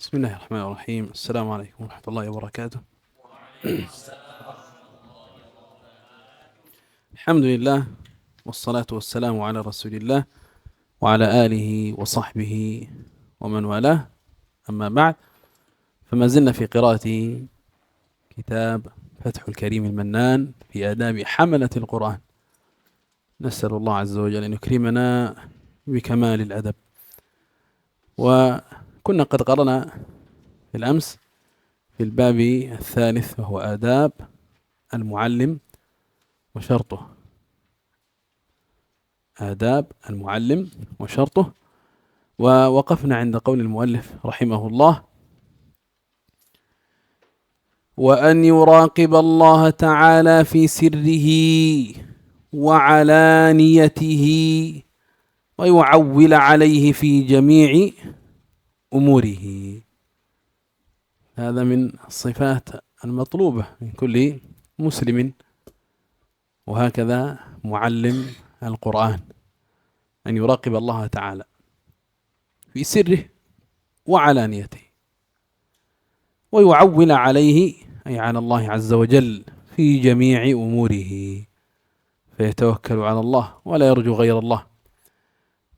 بسم الله الرحمن الرحيم. السلام عليكم ورحمة الله وبركاته. الحمد لله والصلاة والسلام على رسول الله وعلى آله وصحبه ومن والاه، أما بعد، فما زلنا في قراءة كتاب فتح الكريم المنان في آداب حملة القرآن. نسأل الله عز وجل أن يكرمنا بكمال الأدب. وكنا قد قرأنا في الأمس في الباب الثالث، وهو آداب المعلم وشرطه. آداب المعلم وشرطه. ووقفنا عند قول المؤلف رحمه الله: وأن يراقب الله تعالى في سره وعلانيته ويعول عليه في جميع أموره. هذا من الصفات المطلوبة من كل مسلم، وهكذا معلم القرآن، أن يراقب الله تعالى في سره وعلانيته ويعول عليه، أي على الله عز وجل، في جميع أموره، فيتوكل على الله ولا يرجو غير الله.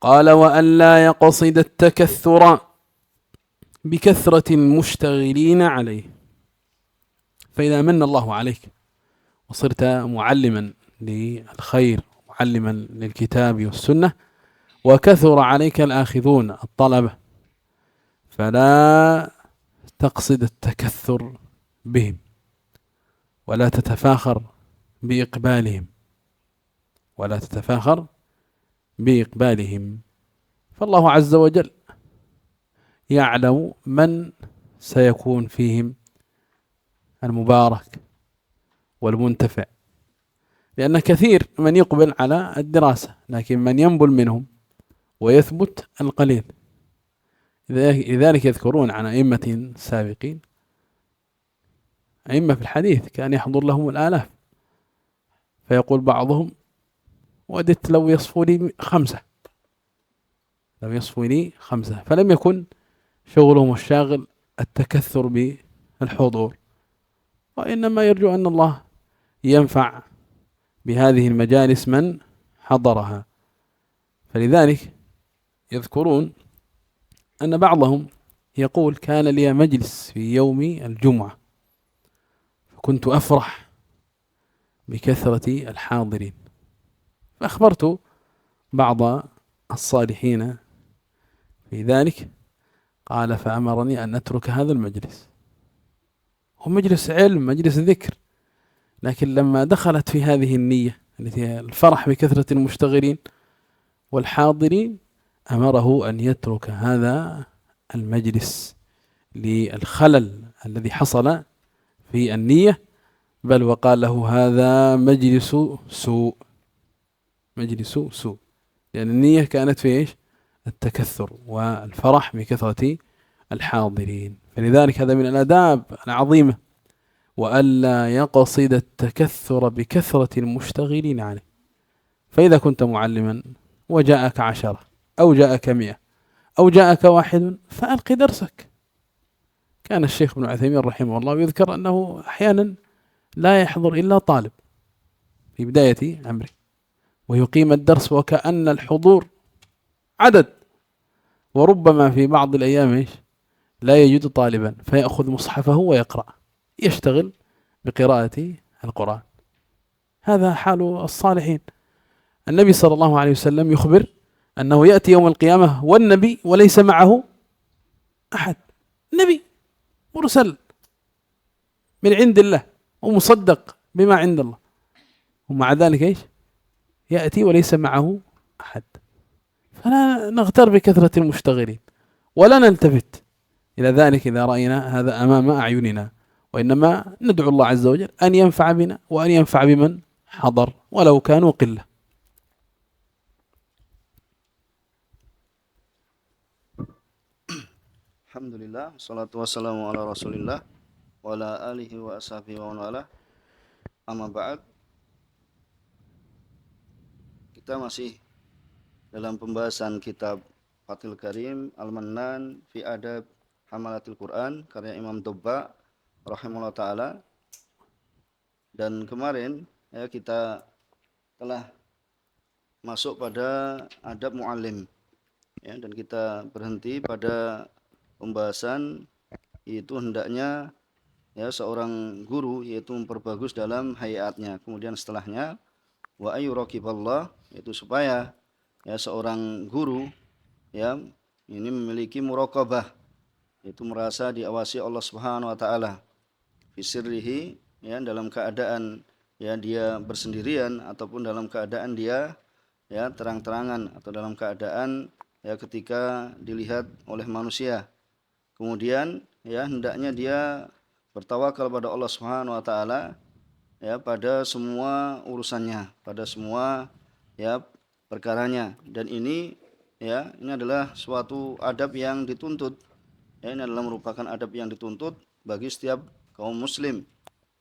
قال: وأن لا يقصد التكثر بكثرة المشتغلين عليه. فإذا من الله عليك وصرت معلما للخير، معلما للكتاب والسنة، وكثر عليك الآخذون الطلبة، فلا تقصد التكثر بهم، ولا تتفاخر بإقبالهم، ولا تتفاخر بإقبالهم. فالله عز وجل يعلم من سيكون فيهم المبارك والمنتفع، لأن كثير من يقبل على الدراسة، لكن من ينبل منهم ويثبت القليل. لذلك يذكرون عن أئمة سابقين، أئمة في الحديث كان يحضر لهم الآلاف، فيقول بعضهم: وددت لو يصفوا لي 5، لو يصفوا لي 5. فلم يكن شغلهم الشاغل التكثر بالحضور، وإنما يرجو أن الله ينفع بهذه المجالس من حضرها. فلذلك يذكرون أن بعضهم يقول: كان لي مجلس في يوم الجمعة، فكنت أفرح بكثرة الحاضرين، فأخبرت بعض الصالحين في ذلك، قال: فأمرني أن أترك هذا المجلس. هو مجلس علم، مجلس ذكر، لكن لما دخلت في هذه النية التي هي الفرح بكثرة المشتغلين والحاضرين، أمره أن يترك هذا المجلس للخلل الذي حصل في النية، بل وقال له: هذا مجلس سوء، مجلس سوء، لأن النية كانت في إيش؟ التكثر والفرح بكثرة الحاضرين. فلذلك هذا من الآداب العظيمة: وألا يقصد التكثر بكثرة المشتغلين عليه. فإذا كنت معلما وجاءك 10 أو جاءك 100 أو جاءك 1، فألق درسك. كان الشيخ ابن عثيمين رحمه الله يذكر أنه أحيانا لا يحضر إلا طالب في بداية أمره، ويقيم الدرس وكأن الحضور عدد، وربما في بعض الأيام لا يجد طالبا، فيأخذ مصحفه ويقرأ، يشتغل بقراءة القرآن. هذا حال الصالحين. النبي صلى الله عليه وسلم يخبر أنه يأتي يوم القيامة والنبي وليس معه أحد، نبي مرسل من عند الله ومصدق بما عند الله، ومع ذلك يأتي وليس معه أحد. فلا نغتر بكثرة المشتغلين، ولا نلتفت إلى ذلك إذا رأينا هذا أمام أعيننا، وإنما ندعو الله عز وجل أن ينفع بنا وأن ينفع بمن حضر ولو كانوا قلة. Alhamdulillah, salatu wassalamu ala rasulillah wa ala alihi wa ashabihi wa man wala. Amma ba'd, kita masih dalam pembahasan kitab Fathul Karim Al-Mannan fi Adab Hamalatil Quran karya Imam Dobba rahimahullah taala. Dan kemarin ya kita telah masuk pada adab muallim ya, dan kita berhenti pada pembahasan yaitu hendaknya ya seorang guru yaitu memperbagus dalam hayatnya. Kemudian setelahnya wa ayyuraqiballah, yaitu supaya ya seorang guru ya ini memiliki muraqabah, yaitu merasa diawasi Allah Subhanahu wa taala fi sirrihi, ya dalam keadaan ya dia bersendirian ataupun dalam keadaan dia ya terang-terangan atau dalam keadaan ya ketika dilihat oleh manusia. Kemudian ya hendaknya dia bertawakal pada Allah Subhanahu wa taala ya pada semua urusannya, pada semua ya perkaranya. Dan ini ya ini adalah suatu adab yang dituntut. Ya, ini adalah merupakan adab yang dituntut bagi setiap kaum muslim.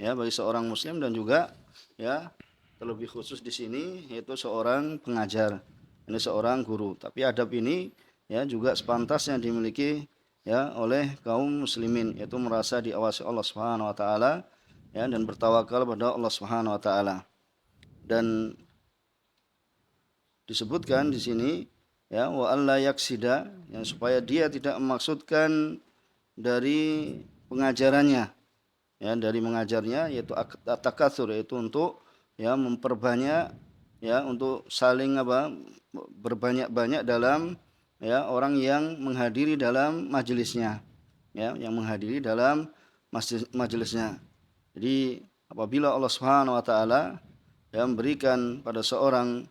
Ya, bagi seorang muslim dan juga ya terlebih khusus di sini yaitu seorang pengajar. Ini seorang guru. Tapi adab ini ya juga sepantasnya dimiliki ya oleh kaum muslimin, yaitu merasa diawasi Allah Subhanahu wa taala ya dan bertawakal pada Allah Subhanahu wa taala. Dan disebutkan di sini ya wa alla yaksida, yang supaya dia tidak memaksudkan dari pengajarannya ya, dari mengajarnya yaitu at-takatsur, yaitu untuk ya memperbanyak ya untuk saling berbanyak-banyak dalam ya orang yang menghadiri dalam majelisnya ya, yang menghadiri dalam majelisnya. Jadi apabila Allah Subhanahu wa taala ya memberikan pada seorang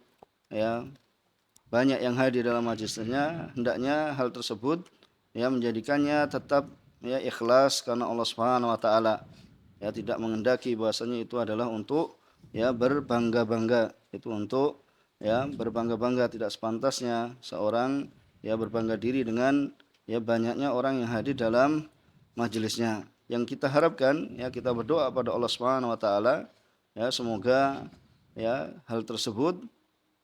ya banyak yang hadir dalam majelisnya, hendaknya hal tersebut ya menjadikannya tetap ya ikhlas karena Allah Subhanahu wa taala. Ya tidak mengendaki bahasanya itu adalah untuk ya berbangga-bangga, itu untuk ya berbangga-bangga. Tidak sepantasnya seorang ya berbangga diri dengan ya banyaknya orang yang hadir dalam majelisnya. Yang kita harapkan ya kita berdoa pada Allah Subhanahu wa taala ya semoga ya hal tersebut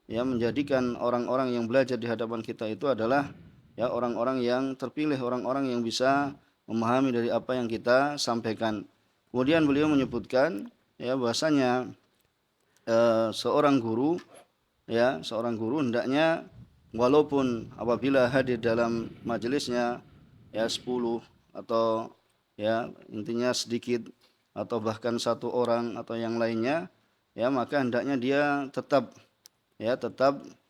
ya menjadikan orang-orang yang belajar di hadapan kita itu adalah ya orang-orang yang terpilih, orang-orang yang bisa memahami dari apa yang kita sampaikan. Kemudian beliau menyebutkan ya bahasanya seorang guru hendaknya walaupun apabila hadir dalam majelisnya ya 10 atau ya intinya sedikit atau bahkan satu orang atau yang lainnya ya, maka hendaknya dia tetap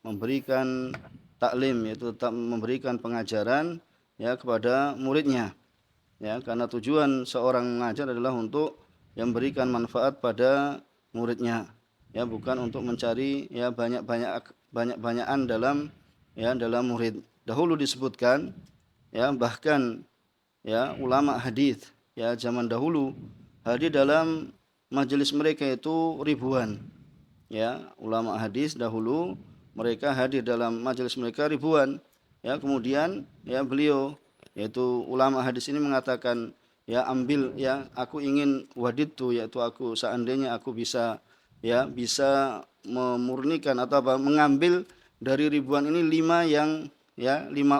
memberikan taklim, yaitu tetap memberikan pengajaran ya kepada muridnya ya, karena tujuan seorang mengajar adalah untuk yang memberikan manfaat pada muridnya ya, bukan untuk mencari ya banyak-banyakan dalam murid. Dahulu disebutkan ya bahkan ya ulama hadis ya zaman dahulu hadir dalam majelis mereka itu ribuan. Ya, ulama hadis dahulu mereka hadir dalam majelis mereka ribuan. Ya, kemudian ya beliau yaitu ulama hadis ini mengatakan ya ambil ya aku ingin waditu, yaitu aku seandainya aku bisa memurnikan atau mengambil dari ribuan ini lima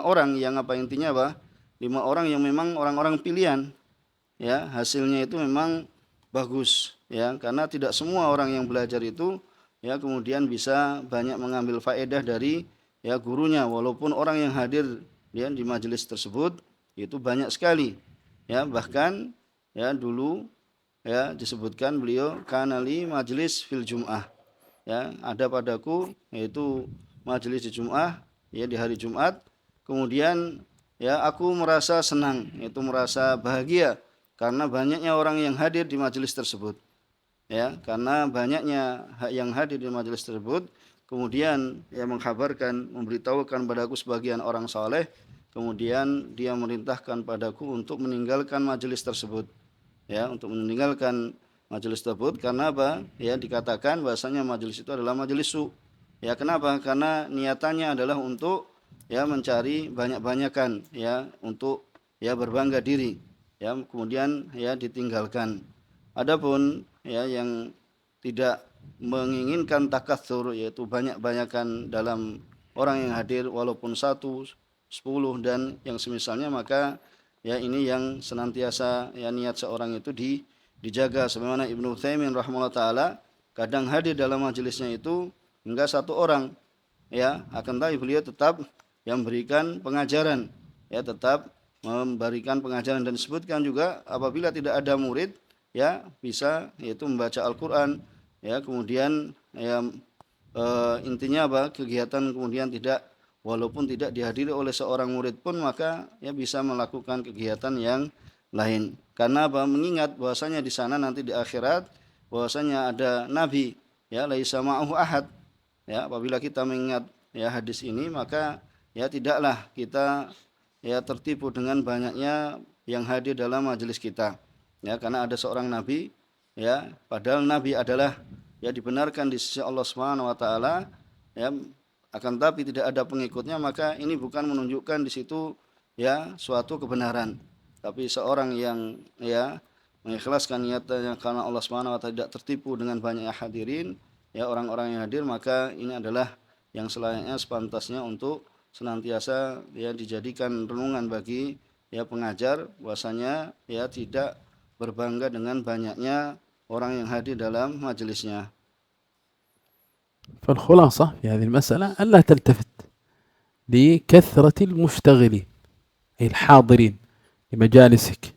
orang yang intinya 5 orang yang memang orang-orang pilihan ya, hasilnya itu memang bagus ya, karena tidak semua orang yang belajar itu ya kemudian bisa banyak mengambil faedah dari ya gurunya, walaupun orang yang hadir ya di majelis tersebut itu banyak sekali ya. Bahkan ya dulu ya disebutkan beliau kanali majelis fil jum'ah ya, ada padaku yaitu majelis di Jum'ah ya di hari Jumat, kemudian ya aku merasa senang, yaitu merasa bahagia karena banyaknya orang yang hadir di majelis tersebut ya, karena banyaknya yang hadir di majelis tersebut. Kemudian dia mengkabarkan, memberitahukan padaku sebagian orang saleh, kemudian dia merintahkan padaku untuk meninggalkan majelis tersebut ya, untuk meninggalkan majelis tersebut. Karena apa ya, dikatakan bahasanya majelis itu adalah majelis su ya. Kenapa? Karena niatannya adalah untuk ya mencari banyak-banyakan ya, untuk ya berbangga diri ya, kemudian ya ditinggalkan. Adapun ya yang tidak menginginkan takatsur, yaitu banyak-banyakan dalam orang yang hadir walaupun 1, 10 dan yang semisalnya, maka ya ini yang senantiasa ya niat seorang itu dijaga. Sebagaimana Ibnu Utsaimin rahimahullah taala kadang hadir dalam majelisnya itu hingga 1 orang, ya, akan tapi beliau tetap yang memberikan pengajaran, ya, tetap memberikan pengajaran. Dan disebutkan juga apabila tidak ada murid, ya, bisa yaitu membaca Al-Qur'an, ya, kemudian ya intinya apa, kegiatan kemudian tidak, walaupun tidak dihadiri oleh seorang murid pun, maka ya bisa melakukan kegiatan yang lain. Karena apa? Mengingat bahwasanya di sana nanti di akhirat bahwasanya ada nabi, ya, laisa ma'ahu ahad. Ya, apabila kita mengingat ya hadis ini, maka ya tidaklah kita ya tertipu dengan banyaknya yang hadir dalam majelis kita. Ya, karena ada seorang nabi, ya, padahal nabi adalah ya dibenarkan di sisi Allah Subhanahu wa taala, ya, akan tapi tidak ada pengikutnya, maka ini bukan menunjukkan di situ ya suatu kebenaran. Tapi seorang yang ya mengikhlaskan niatnya karena Allah Subhanahu wa taala, tidak tertipu dengan banyaknya hadirin, ya orang-orang yang hadir, maka ini adalah yang selayaknya sepantasnya untuk senantiasa ya dijadikan renungan bagi ya pengajar, bahwasanya ya tidak berbangga dengan banyaknya orang yang hadir dalam majelisnya. فالخلاصة في هذه المسألة ألا تلتفت لكثرة المشتغلين أي الحاضرين لمجالسك،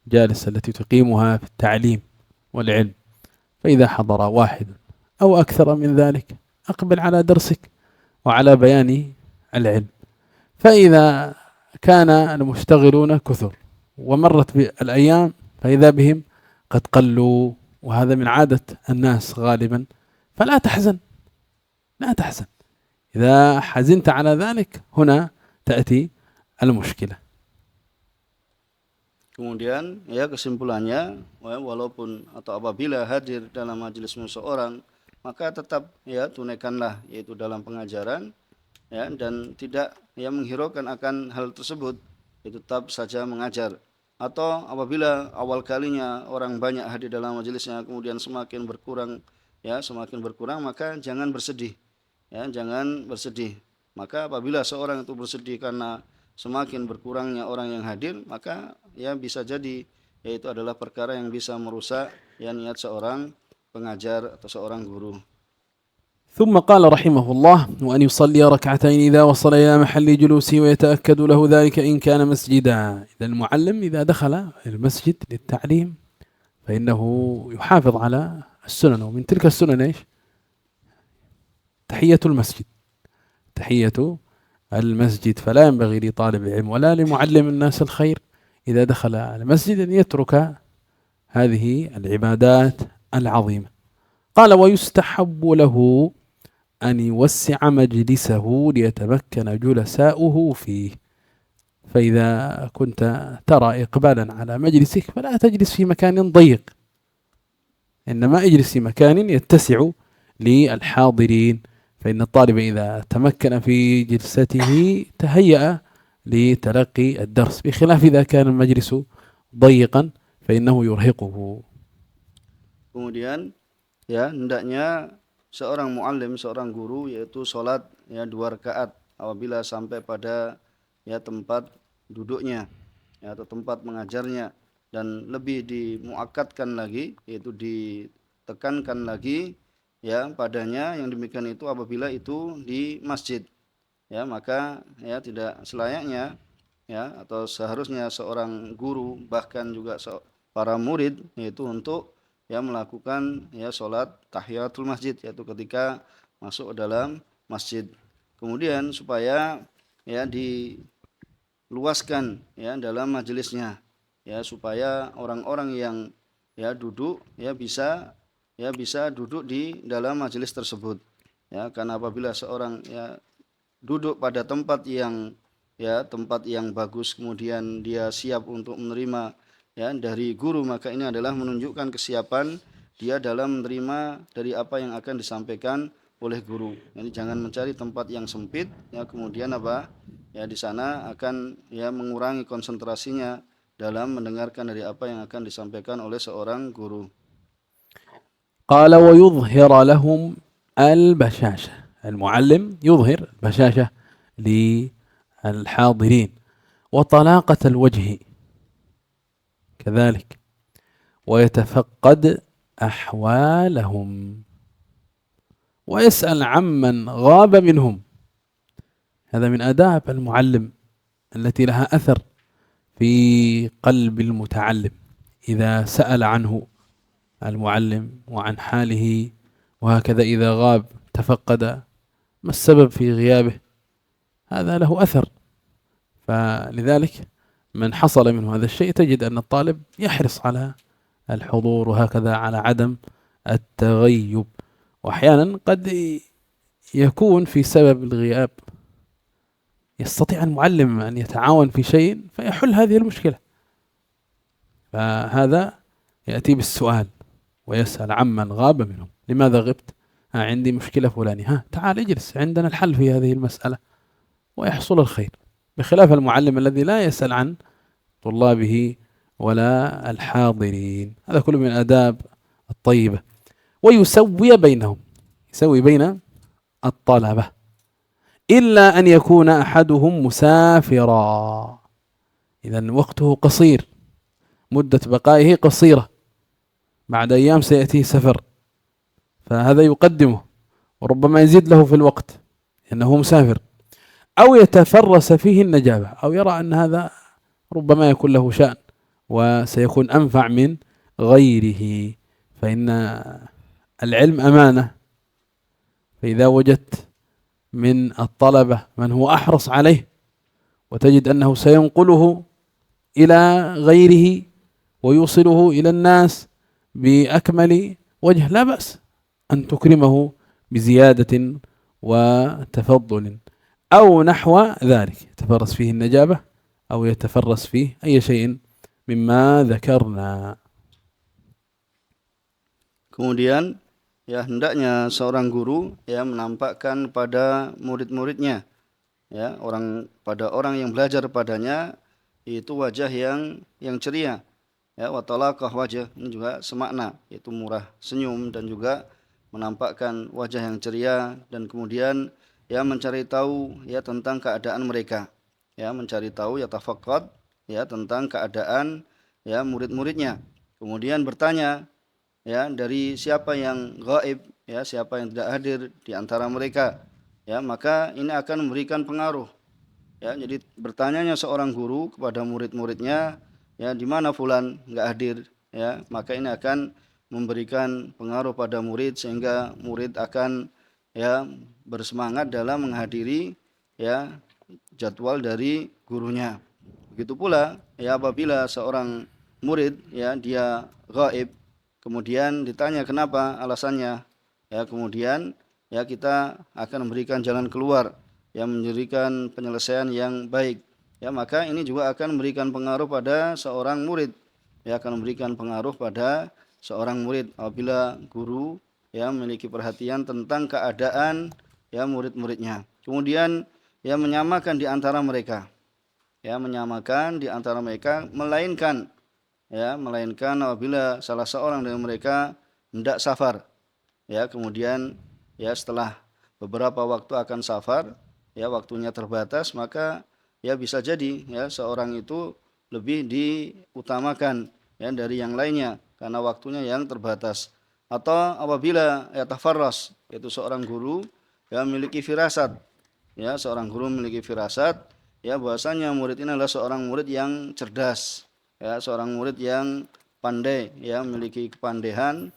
مجالس التي تقيمها في التعليم والعلم، فإذا حضر واحد أو أكثر من ذلك أقبل على درسك وعلى بيان العلم. فإذا كان المشتغلون كثر ومرت بالأيام فإذا بهم قد قلوا، وهذا من عادة الناس غالبا، فلا تحزن، لا تحزن. إذا حزنت على ذلك هنا تأتي المشكلة. Kemudian ya kesimpulannya, walaupun atau apabila hadir dalam majelis seseorang, maka tetap ya tunaikanlah yaitu dalam pengajaran, ya, dan tidak ya menghiraukan akan hal tersebut, itu tetap saja mengajar. Atau apabila awal kalinya orang banyak hadir dalam majelisnya kemudian semakin berkurang, ya semakin berkurang, maka jangan bersedih, ya jangan bersedih. Maka apabila seorang itu bersedih karena semakin berkurangnya orang yang hadir, maka ya bisa jadi yaitu adalah perkara yang bisa merusak ya niat seorang pengajar atau seorang guru. ثم قال رحمه الله: وأن يصلي ركعتين إذا وصل إلى محل جلوسه ويتأكد له ذلك إن كان مسجدا. إذا المعلم إذا دخل المسجد للتعليم فإنه يحافظ على السنن، ومن تلك السنن إيش؟ تحية المسجد، تحية المسجد. فلا ينبغي لطالب العلم ولا لمعلم الناس الخير إذا دخل المسجد أن يترك هذه العبادات العظيمة. قال: ويستحب له أن يوسع مجلسه ليتمكن جلساؤه فيه. فإذا كنت ترى إقبالا على مجلسك فلا تجلس في مكان ضيق، إنما اجلس في مكان يتسع للحاضرين، فإن الطالب إذا تمكن في جلسته تهيأ لتلقي الدرس، بخلاف إذا كان المجلس ضيقا فإنه يرهقه. Kemudian ya hendaknya seorang muallim, seorang guru, yaitu sholat ya 2 rakaat apabila sampai pada ya tempat duduknya, ya, atau tempat mengajarnya, dan lebih dimuakkadkan lagi yaitu ditekankan lagi ya padanya yang demikian itu apabila itu di masjid, ya, maka ya tidak selayaknya ya atau seharusnya seorang guru bahkan juga para murid yaitu untuk ya melakukan ya sholat tahiyatul masjid, yaitu ketika masuk dalam masjid. Kemudian supaya ya diluaskan ya dalam majelisnya, ya supaya orang-orang yang ya duduk ya bisa duduk di dalam majelis tersebut, ya, karena apabila seorang ya duduk pada tempat yang bagus, kemudian dia siap untuk menerima ya dari guru, maka ini adalah menunjukkan kesiapan dia dalam menerima dari apa yang akan disampaikan oleh guru. Jadi jangan mencari tempat yang sempit ya kemudian ya di sana akan ya mengurangi konsentrasinya dalam mendengarkan dari apa yang akan disampaikan oleh seorang guru. قال: ويظهر لهم البشاشة. المعلم يظهر البشاشة للحاضرين وطلاقة الوجه كذلك، ويتفقد أحوالهم ويسأل عمن غاب منهم. هذا من آداب المعلم التي لها أثر في قلب المتعلم. إذا سأل عنه المعلم وعن حاله، وهكذا إذا غاب تفقد ما السبب في غيابه، هذا له أثر. فلذلك من حصل منه هذا الشيء تجد أن الطالب يحرص على الحضور، وهكذا على عدم التغيب. وأحيانا قد يكون في سبب الغياب يستطيع المعلم أن يتعاون في شيء فيحل هذه المشكلة، فهذا يأتي بالسؤال ويسأل عمن غاب منهم: لماذا غبت؟ عندي مشكلة فلانية، تعال اجلس عندنا الحل في هذه المسألة، ويحصل الخير، بخلاف المعلم الذي لا يسأل عن طلابه ولا الحاضرين. هذا كله من الآداب الطيبة. ويسوي بينهم، يسوي بين الطلبة، إلا أن يكون أحدهم مسافرا، إذن وقته قصير، مدة بقائه قصيرة، بعد أيام سيأتي سفر، فهذا يقدمه وربما يزيد له في الوقت لأنه مسافر. أو يتفرس فيه النجابة، أو يرى أن هذا ربما يكون له شأن وسيكون أنفع من غيره، فإن العلم أمانة، فإذا وجدت من الطلبة من هو أحرص عليه وتجد أنه سينقله إلى غيره ويوصله إلى الناس بأكمل وجه، لا بأس أن تكرمه بزيادة وتفضل أو نحو ذلك، يتفرس فيه النجابة أو يتفرس فيه أي شيء مما ذكرنا. Kemudian ya hendaknya seorang guru ya menampakkan pada murid-muridnya, ya pada orang yang belajar padanya itu wajah yang ceria, ya wa talaqah wajah, ini juga semakna, yaitu murah senyum dan juga menampakkan wajah yang ceria, dan kemudian ya mencari tahu ya tentang keadaan mereka, ya mencari tahu ya tafaqqad ya tentang keadaan ya murid-muridnya, kemudian bertanya ya dari siapa yang gaib, ya siapa yang tidak hadir di antara mereka, ya maka ini akan memberikan pengaruh. Ya, jadi bertanyanya seorang guru kepada murid-muridnya, ya di mana fulan enggak hadir, ya maka ini akan memberikan pengaruh pada murid sehingga murid akan ya bersemangat dalam menghadiri ya jadwal dari gurunya. Begitu pula ya apabila seorang murid ya dia gaib, kemudian ditanya kenapa alasannya, ya kemudian ya kita akan memberikan jalan keluar, ya memberikan penyelesaian yang baik, ya maka ini juga akan memberikan pengaruh pada seorang murid, ya akan memberikan pengaruh pada seorang murid apabila guru ya memiliki perhatian tentang keadaan ya murid-muridnya, kemudian ya menyamakan di antara mereka, ya menyamakan di antara mereka, melainkan apabila salah seorang dari mereka hendak safar, ya kemudian ya setelah beberapa waktu akan safar, ya waktunya terbatas, maka ya bisa jadi ya seorang itu lebih diutamakan ya dari yang lainnya karena waktunya yang terbatas. Atau apabila ya tafarras, yaitu seorang guru ya memiliki firasat, ya seorang guru memiliki firasat ya bahwasanya murid ini adalah seorang murid yang cerdas, ya seorang murid yang pandai, ya memiliki kepandaian,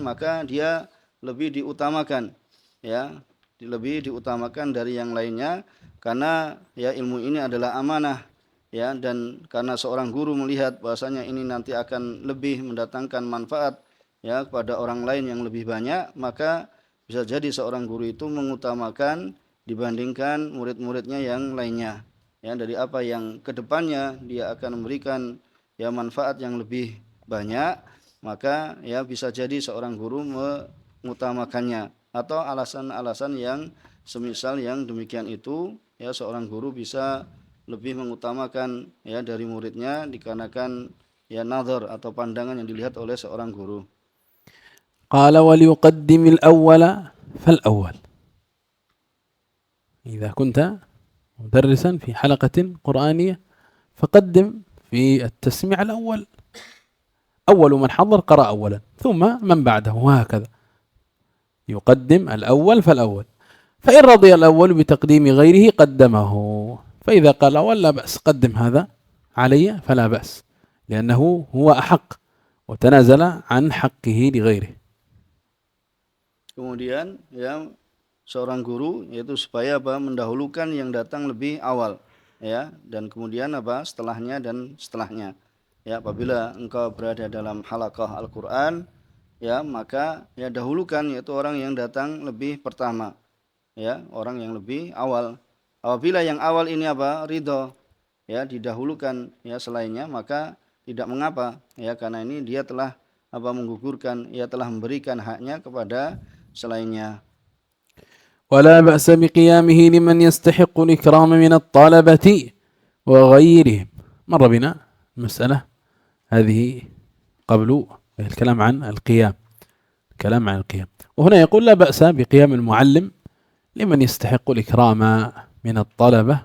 maka dia lebih diutamakan, ya lebih diutamakan dari yang lainnya karena ya ilmu ini adalah amanah, ya dan karena seorang guru melihat bahwasanya ini nanti akan lebih mendatangkan manfaat ya kepada orang lain yang lebih banyak, maka bisa jadi seorang guru itu mengutamakan dibandingkan murid-muridnya yang lainnya, ya dari apa yang kedepannya dia akan memberikan ya manfaat yang lebih banyak, maka ya bisa jadi seorang guru mengutamakannya. Atau alasan-alasan yang semisal yang demikian itu, ya seorang guru bisa lebih mengutamakan ya dari muridnya dikarenakan ya nazar atau pandangan yang dilihat oleh seorang guru. Qala wal yuqaddimil awwala fal awwal. إذا كنت مدرسا في حلقة قرآنية فقدم في التسميع الأول، أول من حضر قرأ أولا ثم من بعده، وهكذا يقدم الأول فالأول. فإن رضي الأول بتقديم غيره قدمه، فإذا قال ولا بأس قدم هذا علي فلا بأس، لأنه هو أحق وتنازل عن حقه لغيره. Kemudian ya seorang guru yaitu supaya apa, mendahulukan yang datang lebih awal ya, dan kemudian apa, setelahnya dan setelahnya. Ya, apabila engkau berada dalam halaqah Al-Qur'an ya, maka ya dahulukan yaitu orang yang datang lebih pertama ya, orang yang lebih awal. Apabila yang awal ini apa, ridho ya, didahulukan ya selainnya, maka tidak mengapa ya, karena ini dia telah apa, menggugurkan, ia telah memberikan haknya kepada selainnya. ولا بأس بقيامه لمن يستحق الإكرام من الطلبة وغيرهم. مر بنا المسألة هذه قبل الكلام عن القيام، الكلام عن القيام. وهنا يقول لا بأس بقيام المعلم لمن يستحق الإكرام من الطلبة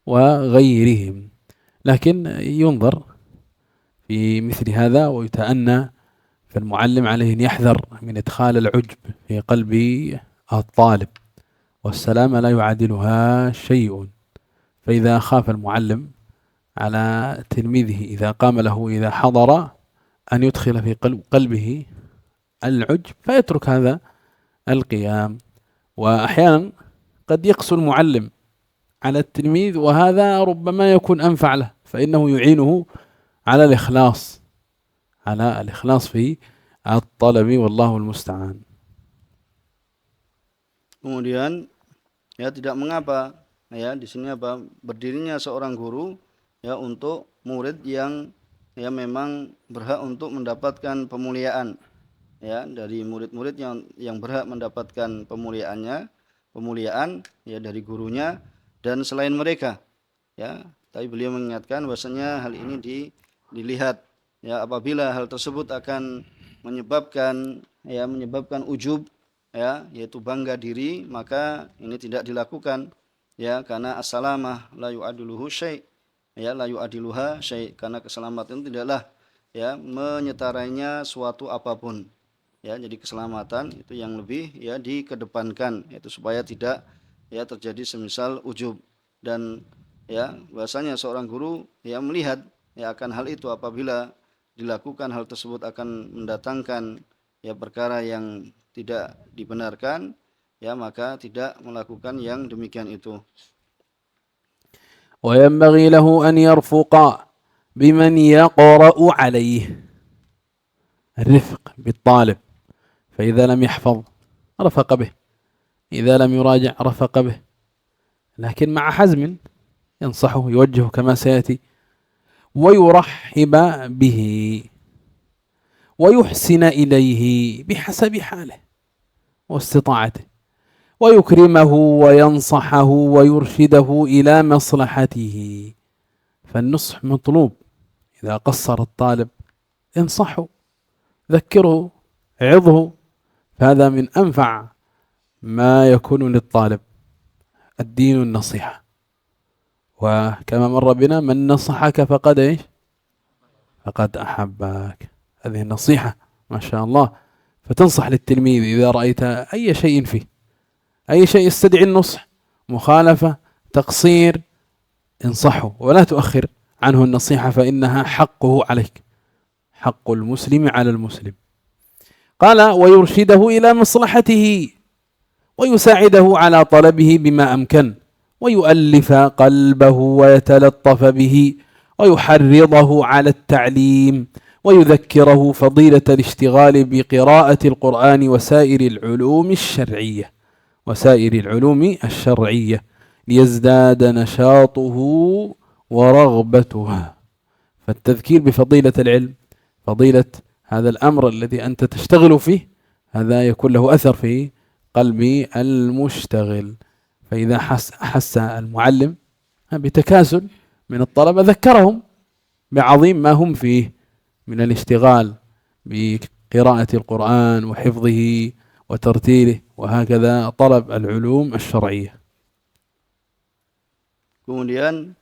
وغيرهم، لكن ينظر في مثل هذا ويتأنى، فالمعلم عليه أن يحذر من إدخال العجب في قلب الطالب، والسلام لا يعادلها شيء. فإذا خاف المعلم على تلميذه إذا قام له إذا حضر أن يدخل في قلبه العجب فيترك هذا القيام. وأحيانا قد يقسو المعلم على التلميذ، وهذا ربما يكون أنفع له، فإنه يعينه على الإخلاص في الطلب، والله المستعان. Kemudian ya tidak mengapa ya di sini apa, berdirinya seorang guru ya untuk murid yang ya memang berhak untuk mendapatkan pemuliaan ya, dari murid-murid yang berhak mendapatkan pemuliaan ya dari gurunya dan selain mereka ya. Tapi beliau mengingatkan bahwasanya hal ini dilihat ya, apabila hal tersebut akan menyebabkan ujub ya, yaitu bangga diri, maka ini tidak dilakukan ya, karena as-salamah la yu'adiluhu syai' ya, la yu'adiluha syai', karena keselamatan tidaklah ya menyetarainya suatu apapun ya. Jadi keselamatan itu yang lebih ya dikedepankan, yaitu supaya tidak ya terjadi semisal ujub. Dan ya bahasanya seorang guru ya melihat ya akan hal itu, apabila dilakukan hal tersebut akan mendatangkan ya perkara yang tidak dibenarkan ya, maka tidak melakukan yang demikian itu. وينبغي له أن يرفق بمن يقرأ عليه، الرفق بالطالب، فإذا لم يحفظ رفق به، إذا لم يراجع رفق به، لكن مع حزم ينصحه يوجهه كما سيأتي، ويرحب به ويحسن إليه بحسب حاله واستطاعته، ويكرمه وينصحه ويرشده إلى مصلحته. فالنصح مطلوب، إذا قصر الطالب انصحه، ذكره، عظه، فهذا من أنفع ما يكون للطالب. الدين النصيحة، وكما مر بنا من نصحك فقد فقد أحبك، هذه النصيحة ما شاء الله. فتنصح للتلميذ إذا رأيت أي شيء فيه، أي شيء يستدعي النصح، مخالفة، تقصير، انصحه ولا تؤخر عنه النصيحة، فإنها حقه عليك، حق المسلم على المسلم. قال ويرشده إلى مصلحته ويساعده على طلبه بما أمكن، ويؤلف قلبه ويتلطف به، ويحرضه على التعليم، ويذكره فضيلة الاشتغال بقراءة القرآن وسائر العلوم الشرعية ليزداد نشاطه ورغبته. فالتذكير بفضيلة العلم، فضيلة هذا الأمر الذي أنت تشتغل فيه، هذا يكون له أثر في قلب المشتغل. فإذا حس المعلم بتكاسل من الطلبة ذكرهم بعظيم ما هم فيه من الاشتغال بقراءة القرآن وحفظه وترتيله، وهكذا طلب العلوم الشرعية. Kemudian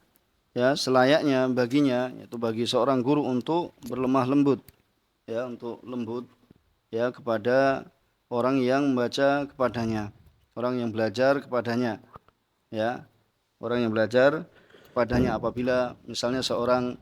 ya selayaknya baginya, yaitu bagi seorang guru untuk berlemah lembut, ya untuk lembut ya kepada orang yang membaca kepadanya, orang yang belajar kepadanya, ya orang yang belajar kepadanya. Apabila misalnya seorang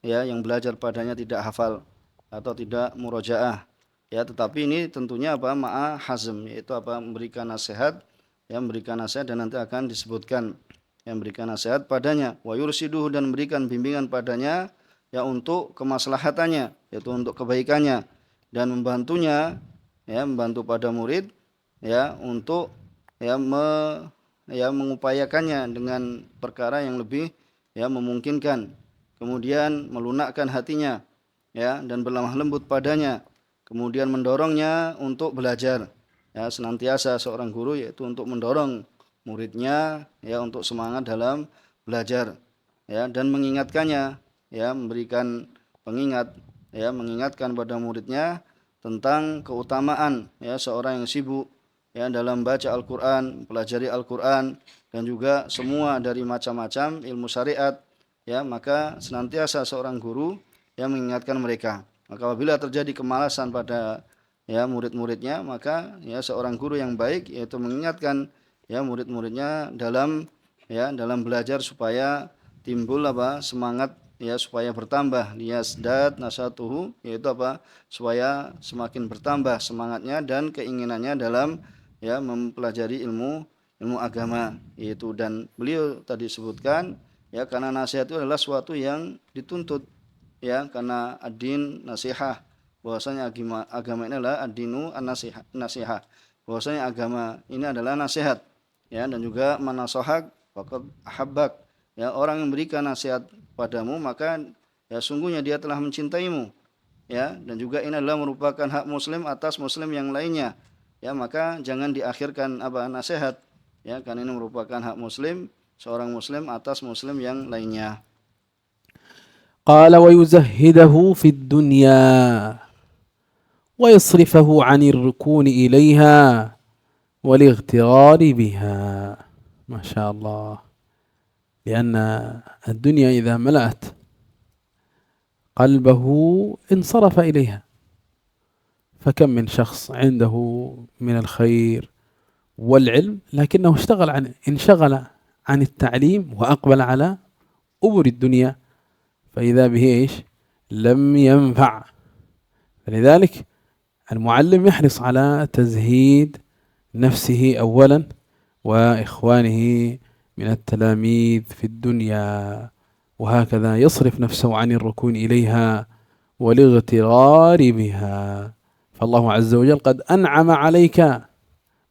ya yang belajar padanya tidak hafal atau tidak murojaah, ya tetapi ini tentunya apa ma'a hazm, yaitu apa memberikan nasihat, ya memberikan nasihat dan nanti akan disebutkan yang memberikan nasihat padanya, wa yursiduhu dan memberikan bimbingan padanya ya untuk kemaslahatannya, yaitu untuk kebaikannya, dan membantunya ya membantu pada murid ya untuk ya mengupayakannya dengan perkara yang lebih ya memungkinkan, kemudian melunakkan hatinya ya dan berlemah lembut padanya, kemudian mendorongnya untuk belajar, ya senantiasa seorang guru yaitu untuk mendorong muridnya ya untuk semangat dalam belajar, ya dan mengingatkannya, ya memberikan pengingat, ya mengingatkan pada muridnya tentang keutamaan ya seorang yang sibuk ya dalam baca Al-Qur'an, pelajari Al-Qur'an, dan juga semua dari macam-macam ilmu syariat, ya maka senantiasa seorang guru yang mengingatkan mereka. Maka apabila terjadi kemalasan pada ya murid-muridnya, maka ya seorang guru yang baik yaitu mengingatkan ya murid-muridnya dalam belajar supaya timbul apa semangat, ya supaya bertambah, liyasdad nasatuhu, yaitu apa supaya semakin bertambah semangatnya dan keinginannya dalam ya mempelajari ilmu agama yaitu. Dan beliau tadi sebutkan ya karena nasihat itu adalah suatu yang dituntut, ya karena ad-din nasihah, bahwasanya agama ini adalah ad-dinu an-nasihah, bahwasanya agama ini adalah nasihat, ya dan juga manasohak faqad ahabbak, ya orang yang memberikan nasihat padamu maka ya sungguhnya dia telah mencintaimu, ya dan juga ini adalah merupakan hak muslim atas muslim yang lainnya, ya maka jangan diakhirkan apa nasihat, ya karena ini merupakan hak muslim, seorang muslim atas muslim yang lainnya. قال ويزهده في الدنيا ويصرفه عن الركون إليها والاغترار بها. ما شاء الله. لأن الدنيا إذا ملأت قلبه انصرف إليها، فكم من شخص عنده من الخير والعلم لكنه انشغل عن التعليم وأقبل على أمور الدنيا، فإذا به إيش لم ينفع. فلذلك المعلم يحرص على تزهيد نفسه أولا وإخوانه من التلاميذ في الدنيا، وهكذا يصرف نفسه عن الركون إليها والاغترار بها. فالله عز وجل قد أنعم عليك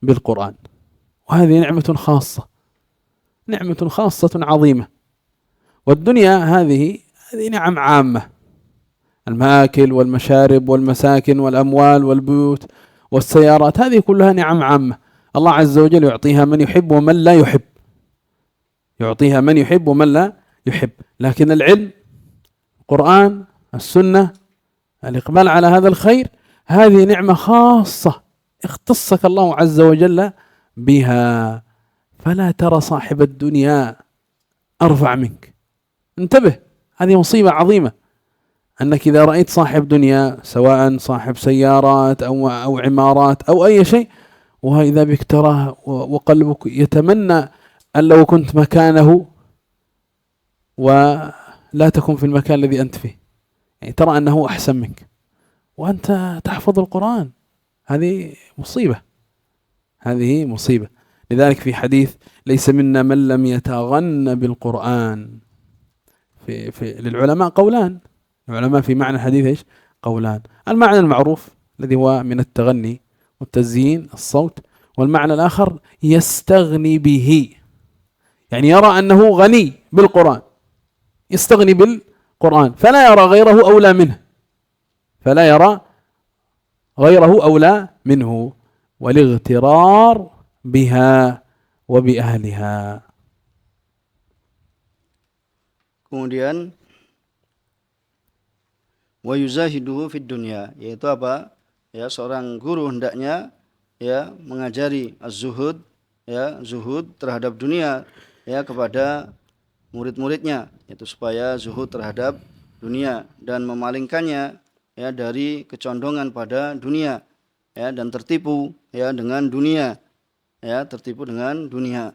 بالقرآن، وهذه نعمة خاصة عظيمة. والدنيا هذه نعم عامة، المآكل والمشارب والمساكن والأموال والبيوت والسيارات، هذه كلها نعم عامة، الله عز وجل يعطيها من يحب ومن لا يحب، يعطيها من يحب ومن لا يحب. لكن العلم، القرآن، السنة، الإقبال على هذا الخير، هذه نعمة خاصة اختصك الله عز وجل بها. فلا ترى صاحب الدنيا أرفع منك، انتبه، هذه مصيبة عظيمة، أنك إذا رأيت صاحب دنيا سواء صاحب سيارات أو عمارات أو أي شيء، وإذا بك تراه وقلبك يتمنى أن لو كنت مكانه ولا تكن في المكان الذي أنت فيه، يعني ترى أنه أحسن منك وأنت تحفظ القرآن. هذه مصيبة. لذلك في حديث ليس منا من لم يتغن بالقرآن. للعلماء قولان، العلماء في معنى الحديث إيش؟ قولان. المعنى المعروف الذي هو من التغني والتزيين الصوت، والمعنى الآخر يستغني به، يعني يرى أنه غني بالقرآن، يستغني بالقرآن فلا يرى غيره أولى منه، والاغترار بها وبأهلها. Kemudian wa yuzahiduhu fid dunya, yaitu apa? Ya seorang guru hendaknya ya mengajari az-zuhud, ya zuhud terhadap dunia ya kepada murid-muridnya, yaitu supaya zuhud terhadap dunia dan memalingkannya ya dari kecondongan pada dunia ya dan tertipu ya dengan dunia ya tertipu dengan dunia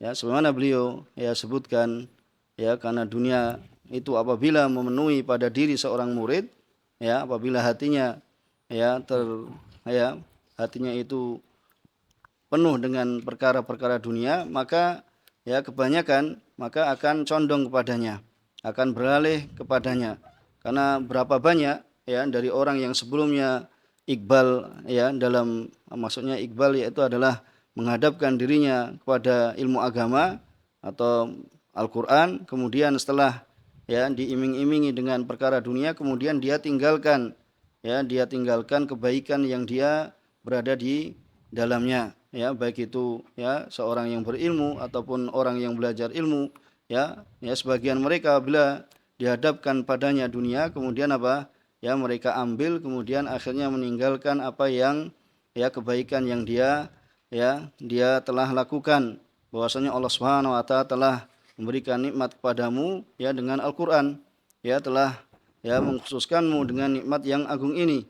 ya sebagaimana beliau ya sebutkan ya karena dunia itu apabila memenuhi pada diri seorang murid ya apabila hatinya ya ya hatinya itu penuh dengan perkara-perkara dunia maka ya kebanyakan maka akan condong kepadanya akan beralih kepadanya karena berapa banyak ya dari orang yang sebelumnya iqbal ya dalam maksudnya iqbal yaitu adalah menghadapkan dirinya kepada ilmu agama atau Al-Qur'an kemudian setelah ya diiming-imingi dengan perkara dunia kemudian dia tinggalkan kebaikan yang dia berada di dalamnya ya baik itu ya seorang yang berilmu ataupun orang yang belajar ilmu ya sebagian mereka bila dihadapkan padanya dunia kemudian apa ya mereka ambil kemudian akhirnya meninggalkan apa yang ya kebaikan yang dia telah lakukan bahwasanya Allah Subhanahu wa taala telah memberikan nikmat kepadamu ya dengan Al-Qur'an ya telah ya mengkhususkanmu dengan nikmat yang agung ini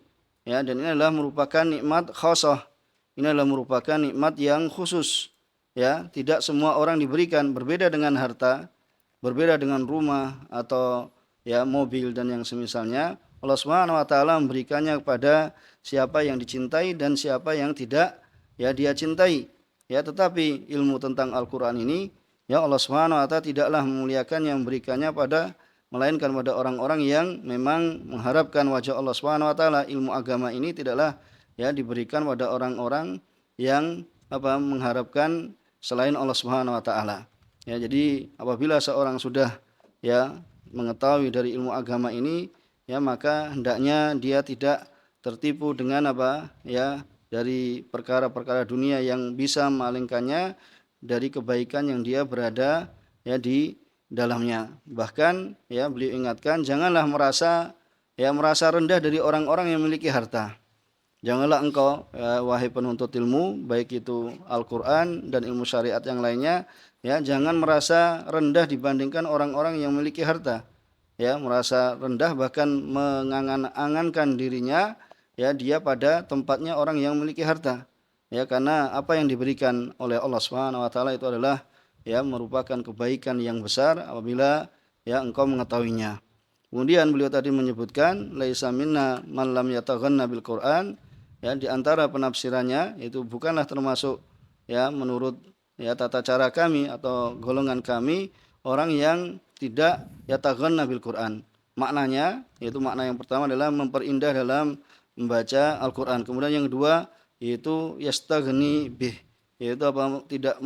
ya dan ini adalah merupakan nikmat khassah ini adalah merupakan nikmat yang khusus ya tidak semua orang diberikan berbeda dengan harta berbeda dengan rumah atau ya mobil dan yang semisalnya Allah Subhanahu wa taala memberikannya kepada siapa yang dicintai dan siapa yang tidak ya dia cintai ya tetapi ilmu tentang Al-Qur'an ini ya Allah Subhanahu wa taala tidaklah memuliakannya memberikannya melainkan pada orang-orang yang memang mengharapkan wajah Allah Subhanahu wa taala ilmu agama ini tidaklah ya diberikan pada orang-orang yang mengharapkan selain Allah Subhanahu wa taala ya jadi apabila seorang sudah ya mengetahui dari ilmu agama ini ya maka hendaknya dia tidak tertipu dengan dari perkara-perkara dunia yang bisa memalingkannya dari kebaikan yang dia berada ya di dalamnya. Bahkan ya beliau ingatkan janganlah merasa rendah dari orang-orang yang memiliki harta. Janganlah engkau wahai penuntut ilmu baik itu Al-Qur'an dan ilmu syariat yang lainnya ya jangan merasa rendah dibandingkan orang-orang yang memiliki harta. Ya merasa rendah bahkan mengangan-angankan dirinya ya dia pada tempatnya orang yang memiliki harta ya karena apa yang diberikan oleh Allah Subhanahu wa taala itu adalah ya merupakan kebaikan yang besar apabila ya engkau mengetahuinya. Kemudian beliau tadi menyebutkan laisa minna man lam yataghanna bil Qur'an ya di antara penafsirannya itu bukanlah termasuk ya menurut ya tata cara kami atau golongan kami orang yang tidak yataghanna bil Qur'an. Maknanya yaitu makna yang pertama adalah memperindah dalam membaca Al-Qur'an. Kemudian yang kedua yaitu yastaghni bih yaitu tidak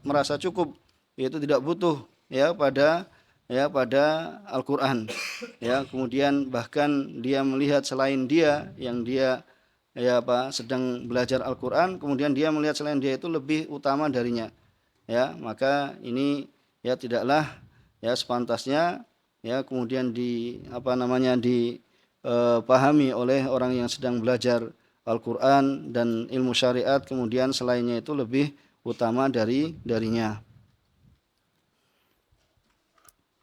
merasa cukup yaitu tidak butuh ya pada Al-Qur'an. Ya, kemudian bahkan dia melihat selain dia yang dia sedang belajar Al-Qur'an, kemudian dia melihat selain dia itu lebih utama darinya. Ya, maka ini ya tidaklah ya sepantasnya ya kemudian dipahami oleh orang yang sedang belajar Al-Qur'an dan ilmu syariat kemudian selainnya itu lebih utama darinya.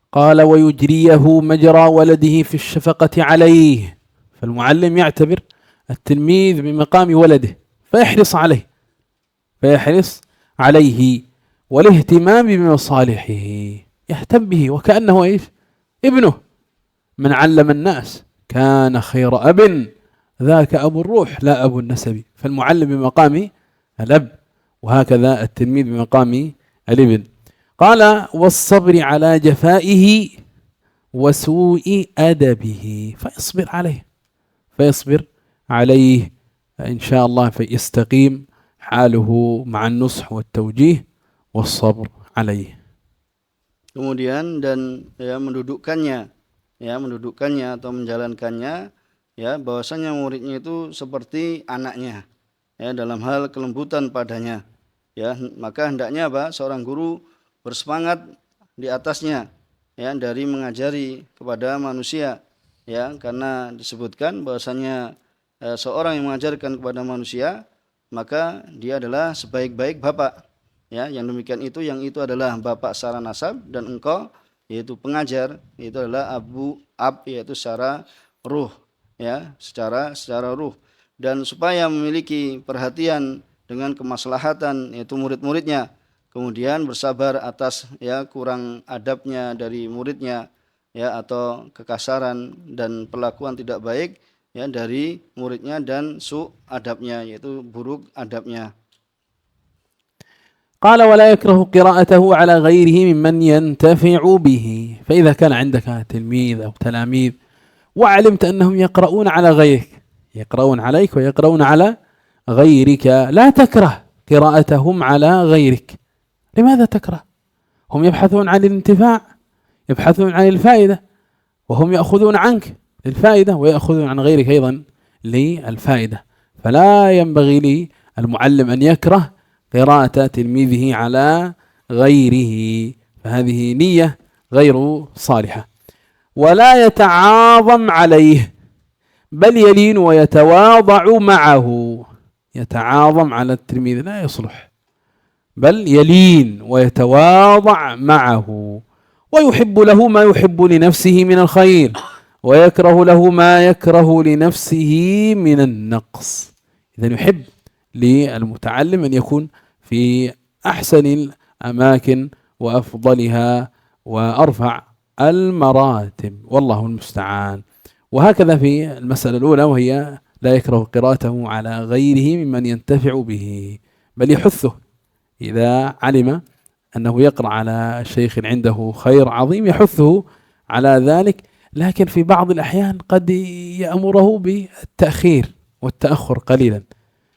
قال ويجريه مجرى ولده في الشفقة عليه فالمعلم يعتبر التلميذ بمقام ولده فيحرص عليه والاهتمام بمصالحه يهتم به وكأنه ابنه من علم الناس كان خير أب ذاك أبو الروح لا أبو النسب فالمعلم بمقام الأب وهكذا التلميذ بمقام الابن قال والصبر على جفائه وسوء أدبه فيصبر عليه إن شاء الله فيستقيم حاله مع النصح والتوجيه والصبر عليه. Kemudian dan mendudukkannya atau menjalankannya ya bahwasanya muridnya itu seperti anaknya ya dalam hal kelembutan padanya ya maka hendaknya seorang guru bersemangat di atasnya ya dari mengajari kepada manusia ya karena disebutkan bahwasanya seorang yang mengajarkan kepada manusia maka dia adalah sebaik-baik bapak ya, yang demikian itu, yang itu adalah bapak secara nasab, dan engkau yaitu pengajar itu adalah ab yaitu secara ruh, ya, secara ruh. Dan supaya memiliki perhatian dengan kemaslahatan yaitu murid-muridnya, kemudian bersabar atas ya kurang adabnya dari muridnya, ya, atau kekasaran dan perlakuan tidak baik ya dari muridnya, dan adabnya yaitu buruk adabnya. قال ولا يكره قراءته على غيره ممن ينتفع به. فإذا كان عندك تلميذ أو تلاميذ وعلمت أنهم يقرؤون على غيرك، يقرؤون عليك ويقرؤون على غيرك، لا تكره قراءتهم على غيرك. لماذا تكره؟ هم يبحثون عن الانتفاع، يبحثون عن الفائدة، وهم يأخذون عنك للفائدة ويأخذون عن غيرك أيضا للفائدة. فلا ينبغي للمعلم أن يكره قراءة تلميذه على غيره، فهذه نية غير صالحة. ولا يتعاظم عليه، بل يلين ويتواضع معه. يتعاظم على التلميذ لا يصلح، بل يلين ويتواضع معه، ويحب له ما يحب لنفسه من الخير، ويكره له ما يكره لنفسه من النقص. إذن يحب للمتعلم أن يكون في أحسن الأماكن وأفضلها وأرفع المراتب، والله المستعان. وهكذا في المسألة الأولى، وهي لا يكره قراءته على غيره ممن ينتفع به، بل يحثه إذا علم أنه يقرأ على شيخ عنده خير عظيم يحثه على ذلك. لكن في بعض الأحيان قد يأمره بالتأخير والتأخر قليلا،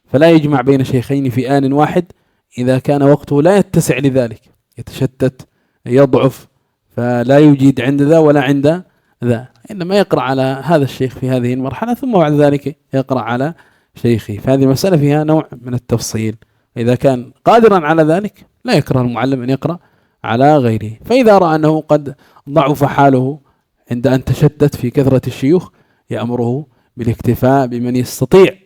فلا يجمع بين شيخين في آن واحد إذا كان وقته لا يتسع لذلك، يتشتت يضعف، فلا يجيد عند ذا ولا عند ذا، إنما يقرأ على هذا الشيخ في هذه المرحلة ثم بعد ذلك يقرأ على شيخه. فهذه المسألة فيها نوع من التفصيل. إذا كان قادرا على ذلك لا يكره المعلم أن يقرأ على غيره. فإذا رأى أنه قد ضعف حاله عند أن تشتت في كثرة الشيوخ يأمره بالاكتفاء بمن يستطيع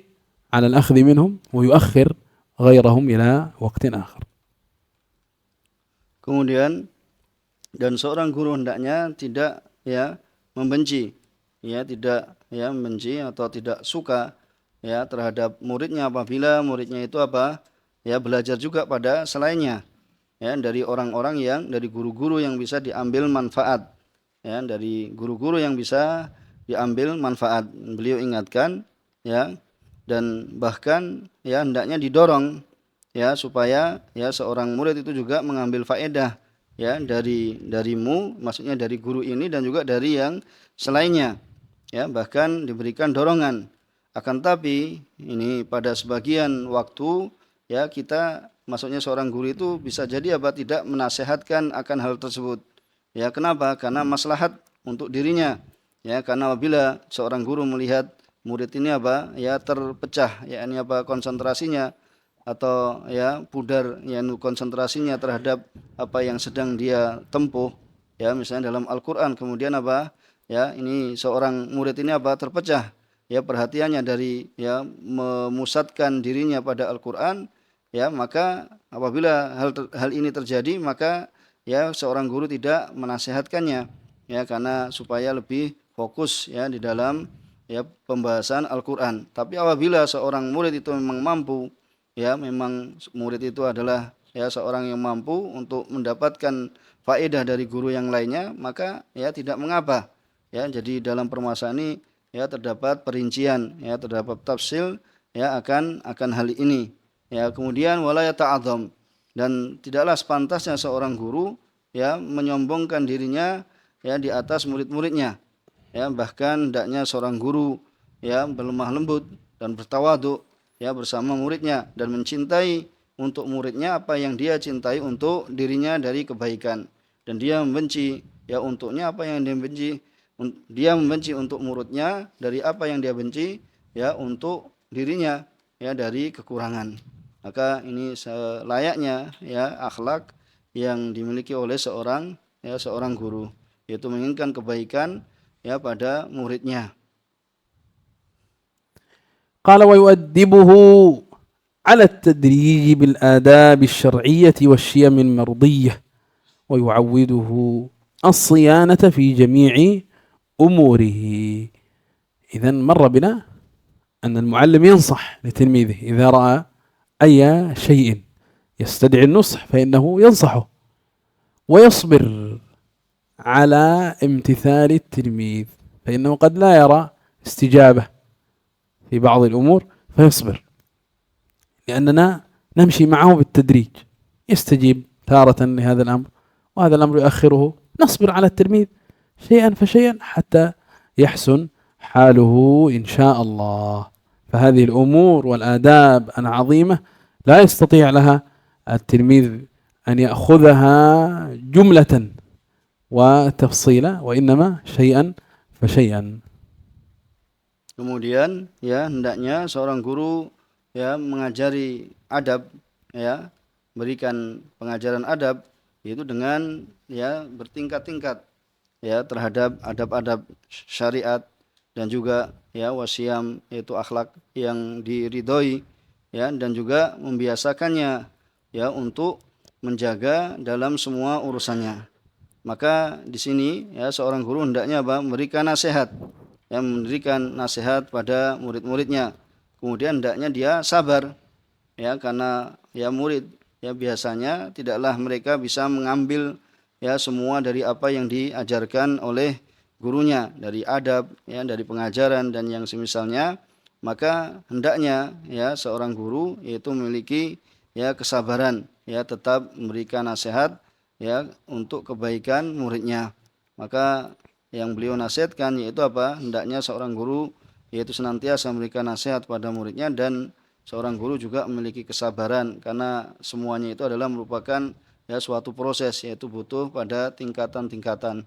على الأخذ منهم ويؤخر غيرهم إلى وقت آخر. Kemudian, dan seorang guru hendaknya tidak ya membenci, ya tidak ya membenci atau tidak suka ya terhadap muridnya apabila muridnya itu ya belajar juga pada selainnya, ya, dari orang-orang yang dari guru-guru yang bisa diambil manfaat, ya, dari guru-guru yang bisa diambil manfaat. Beliau ingatkan ya, dan bahkan ya hendaknya didorong ya supaya ya seorang murid itu juga mengambil faedah ya darimu, maksudnya dari guru ini dan juga dari yang selainnya, ya, bahkan diberikan dorongan. Akan tapi ini pada sebagian waktu ya kita, maksudnya seorang guru itu bisa jadi tidak menasehatkan akan hal tersebut. Ya, kenapa? Karena maslahat untuk dirinya. Ya, karena apabila seorang guru melihat murid ini ya terpecah, ya ini konsentrasinya atau ya pudar ya konsentrasinya terhadap apa yang sedang dia tempuh, ya misalnya dalam Al-Qur'an, kemudian ya ini seorang murid ini terpecah ya perhatiannya dari ya memusatkan dirinya pada Al-Qur'an, ya maka apabila hal ini terjadi maka ya seorang guru tidak menasehatkannya, ya karena supaya lebih fokus ya di dalam ya pembahasan Al-Qur'an. Tapi apabila seorang murid itu memang mampu, ya memang murid itu adalah ya seorang yang mampu untuk mendapatkan faedah dari guru yang lainnya, maka ya tidak mengapa. Ya, jadi dalam permasalahan ini ya terdapat perincian, ya terdapat tafsil ya akan hal ini. Ya, kemudian wala yata'adzam, dan tidaklah sepantasnya seorang guru ya menyombongkan dirinya ya di atas murid-muridnya. Ya, bahkan hendaknya seorang guru ya berlemah lembut dan bertawadhu ya bersama muridnya, dan mencintai untuk muridnya apa yang dia cintai untuk dirinya dari kebaikan, dan dia membenci ya untuknya apa yang dia benci, dia membenci untuk muridnya dari apa yang dia benci ya untuk dirinya ya dari kekurangan. Maka ini selayaknya ya akhlak yang dimiliki oleh seorang guru, yaitu menginginkan kebaikan ya pada muridnya. قال ويؤدبه على التدريج بالآداب الشرعية والشيم المرضية، ويعوده الصيانة في جميع أموره. إذن مر بنا أن المعلم ينصح لتلميذه إذا رأى أي شيء يستدعي النصح فإنه ينصحه، ويصبر على امتثال التلميذ، فإنه قد لا يرى استجابة في بعض الأمور فيصبر، لأننا نمشي معه بالتدريج، يستجيب تارة لهذا الأمر وهذا الأمر يؤخره، نصبر على التلميذ شيئا فشيئا حتى يحسن حاله إن شاء الله. فهذه الأمور والآداب العظيمة لا يستطيع لها التلميذ أن يأخذها جملة وتفصيلا، وإنما شيئا فشيئا. Kemudian ya hendaknya seorang guru ya mengajari adab, ya berikan pengajaran adab yaitu dengan ya bertingkat-tingkat ya terhadap adab-adab syariat dan juga ya wasiam yaitu akhlak yang diridhoi, ya, dan juga membiasakannya ya untuk menjaga dalam semua urusannya. Maka di sini ya seorang guru hendaknya memberikan nasihat, yang memberikan nasihat pada murid-muridnya. Kemudian hendaknya dia sabar, ya, karena ya murid ya biasanya tidaklah mereka bisa mengambil ya semua dari apa yang diajarkan oleh gurunya, dari adab ya, dari pengajaran dan yang semisalnya. Maka hendaknya ya seorang guru yaitu memiliki ya kesabaran, ya tetap memberikan nasihat ya untuk kebaikan muridnya. Maka yang beliau nasihatkan yaitu apa? Hendaknya seorang guru yaitu senantiasa memberikan nasihat pada muridnya, dan seorang guru juga memiliki kesabaran karena semuanya itu adalah merupakan ya suatu proses, yaitu butuh pada tingkatan-tingkatan.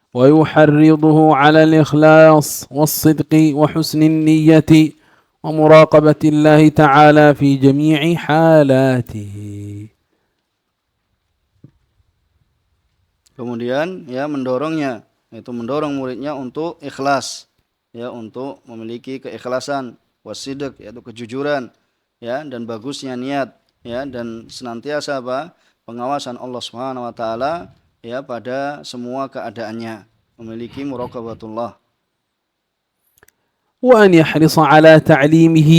ويحرضه على الإخلاص والصدق وحسن النية ومراقبة الله تعالى في جميع حالاته. Kemudian ya mendorongnya, yaitu mendorong muridnya untuk ikhlas, ya untuk memiliki keikhlasan, wasidq yaitu kejujuran, ya, dan bagusnya niat, ya, dan senantiasa apa? Pengawasan Allah Subhanahu wa taala ya pada semua keadaannya, memiliki muraqabatullah. وأن يحرص على تعليمه،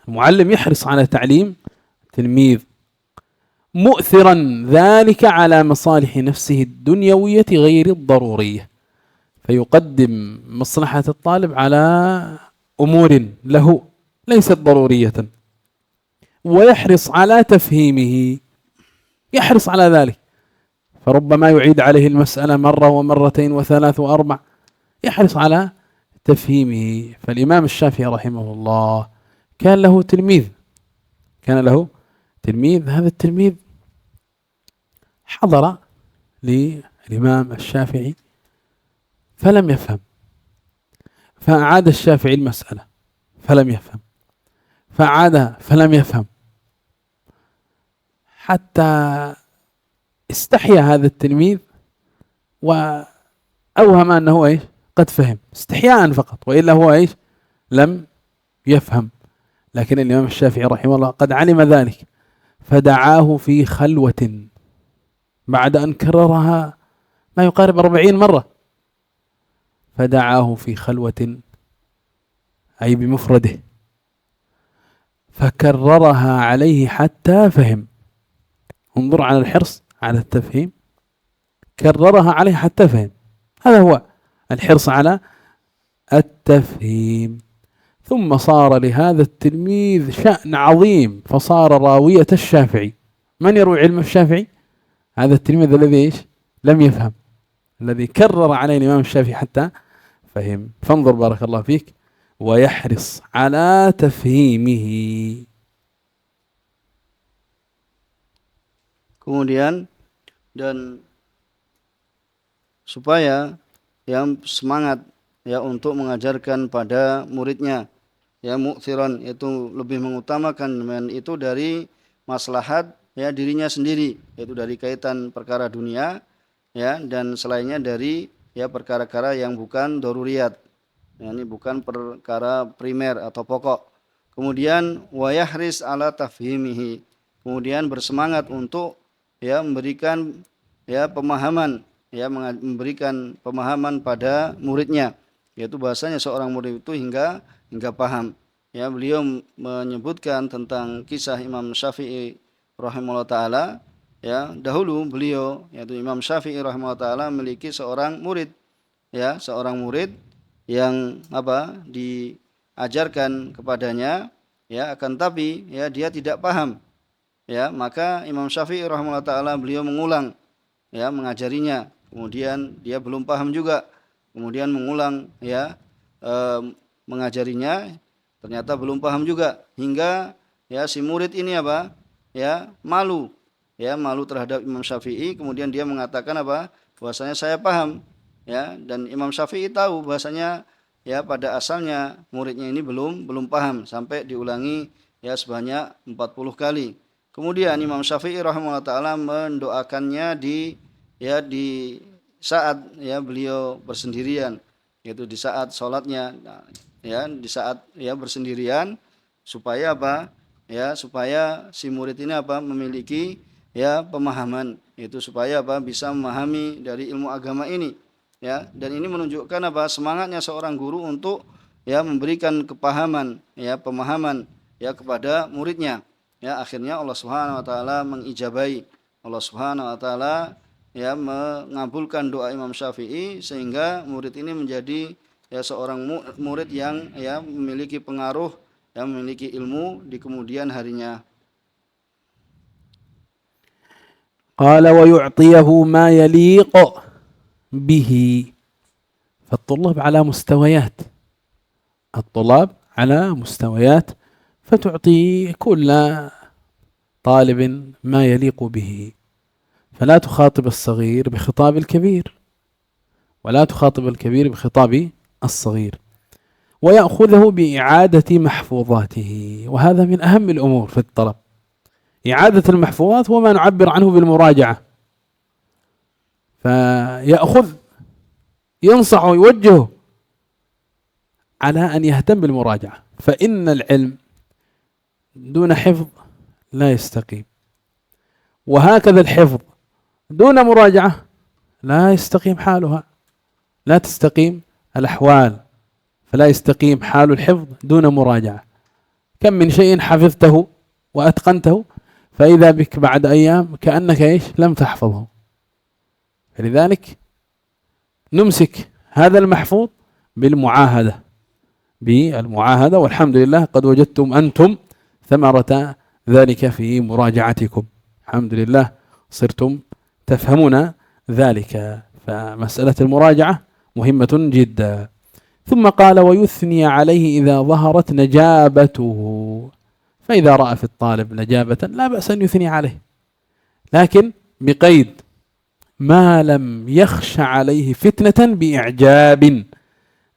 المعلم يحرص على تعليم تلميذ مؤثرا ذلك على مصالح نفسه الدنيوية غير الضرورية، فيقدم مصلحة الطالب على أمور له ليست ضرورية، ويحرص على تفهيمه، يحرص على ذلك، فربما يعيد عليه المسألة مرة ومرتين وثلاث وأربع، يحرص على تفهيمه. فالإمام الشافعي رحمه الله كان له تلميذ، هذا التلميذ حضر للإمام الشافعي فلم يفهم، فأعاد الشافعي المسألة فلم يفهم، فأعادها فلم يفهم، حتى استحيا هذا التلميذ وأوهم أنه إيش قد فهم استحياء فقط، وإلا هو إيش لم يفهم. لكن الإمام الشافعي رحمه الله قد علم ذلك، فدعاه في خلوة بعد أن كررها ما يقارب 40 مرة، فدعاه في خلوة أي بمفرده، فكررها عليه حتى فهم. انظر على الحرص على التفهيم، كررها عليه حتى فهم، هذا هو الحرص على التفهيم. ثم صار لهذا التلميذ شأن عظيم، فصار راوية الشافعي. من يروي علم الشافعي؟ هذا التلميذ الذي إيش لم يفهم، الذي كرر عليه الإمام الشافعي حتى فهم. فانظر بارك الله فيك، ويحرص على تفهيمه. Kemudian dan supaya yang semangat ya untuk mengajarkan pada muridnya, ya mu'thiran itu lebih mengutamakan itu dari maslahat ya dirinya sendiri, yaitu dari kaitan perkara dunia ya, dan selainnya dari ya perkara-perkara yang bukan daruriyat, ya, ini bukan perkara primer atau pokok. Kemudian wa yahris ala tafhimihi, kemudian bersemangat untuk ya memberikan ya pemahaman, ya memberikan pemahaman pada muridnya, yaitu bahasanya seorang murid itu hingga paham. Ya, beliau menyebutkan tentang kisah Imam Syafi'i rahimahullah taala. Ya, dahulu beliau yaitu Imam Syafi'i rahimahullah taala memiliki seorang murid, ya, seorang murid yang diajarkan kepadanya, ya, akan tapi ya dia tidak paham. Ya, maka Imam Syafi'i rahimahullah taala beliau mengulang, ya, mengajarinya. Kemudian dia belum paham juga. Kemudian mengulang, ya, mengajarinya, ternyata belum paham juga, hingga ya si murid ini ya malu, ya malu terhadap Imam Syafi'i. Kemudian dia mengatakan bahwasanya saya paham, ya, dan Imam Syafi'i tahu bahwasanya ya pada asalnya muridnya ini belum paham, sampai diulangi ya sebanyak 40 kali. Kemudian Imam Syafi'i rahimahullah taala mendoakannya di saat ya beliau bersendirian, yaitu di saat sholatnya, ya di saat ya bersendirian, supaya supaya si murid ini memiliki ya pemahaman, itu supaya bisa memahami dari ilmu agama ini, ya. Dan ini menunjukkan semangatnya seorang guru untuk ya memberikan kepahaman, ya pemahaman ya kepada muridnya. Ya, akhirnya Allah Subhanahu wa taala mengijabahi, Allah Subhanahu wa taala ya mengabulkan doa Imam Syafi'i, sehingga murid ini menjadi ya seorang murid yang ya memiliki pengaruh, yang memiliki ilmu di kemudian harinya. قال ويعطيه ما يليق به. فالطلاب على مستويات، الطلاب على مستويات، فتعطي كل طالب ما يليق به، فلا تخاطب الصغير بخطاب الكبير، ولا تخاطب الكبير بخطاب الصغير. ويأخذه بإعادة محفوظاته، وهذا من أهم الأمور في الطلب. إعادة المحفوظات هو ما نعبر عنه بالمراجعة، فيأخذ ينصح ويوجهه على أن يهتم بالمراجعة، فإن العلم دون حفظ لا يستقيم، وهكذا الحفظ دون مراجعة لا يستقيم حالها، لا تستقيم الأحوال، فلا يستقيم حال الحفظ دون مراجعة. كم من شيء حفظته وأتقنته فإذا بك بعد أيام كأنك لم تحفظه. فلذلك نمسك هذا المحفوظ بالمعاهدة، والحمد لله قد وجدتم أنتم ثمرة ذلك في مراجعتكم، الحمد لله صرتم تفهمون ذلك. فمسألة المراجعة مهمة جدا. ثم قال ويثني عليه إذا ظهرت نجابته، فإذا رأى في الطالب نجابة لا بأس أن يثني عليه، لكن بقيد ما لم يخش عليه فتنة بإعجاب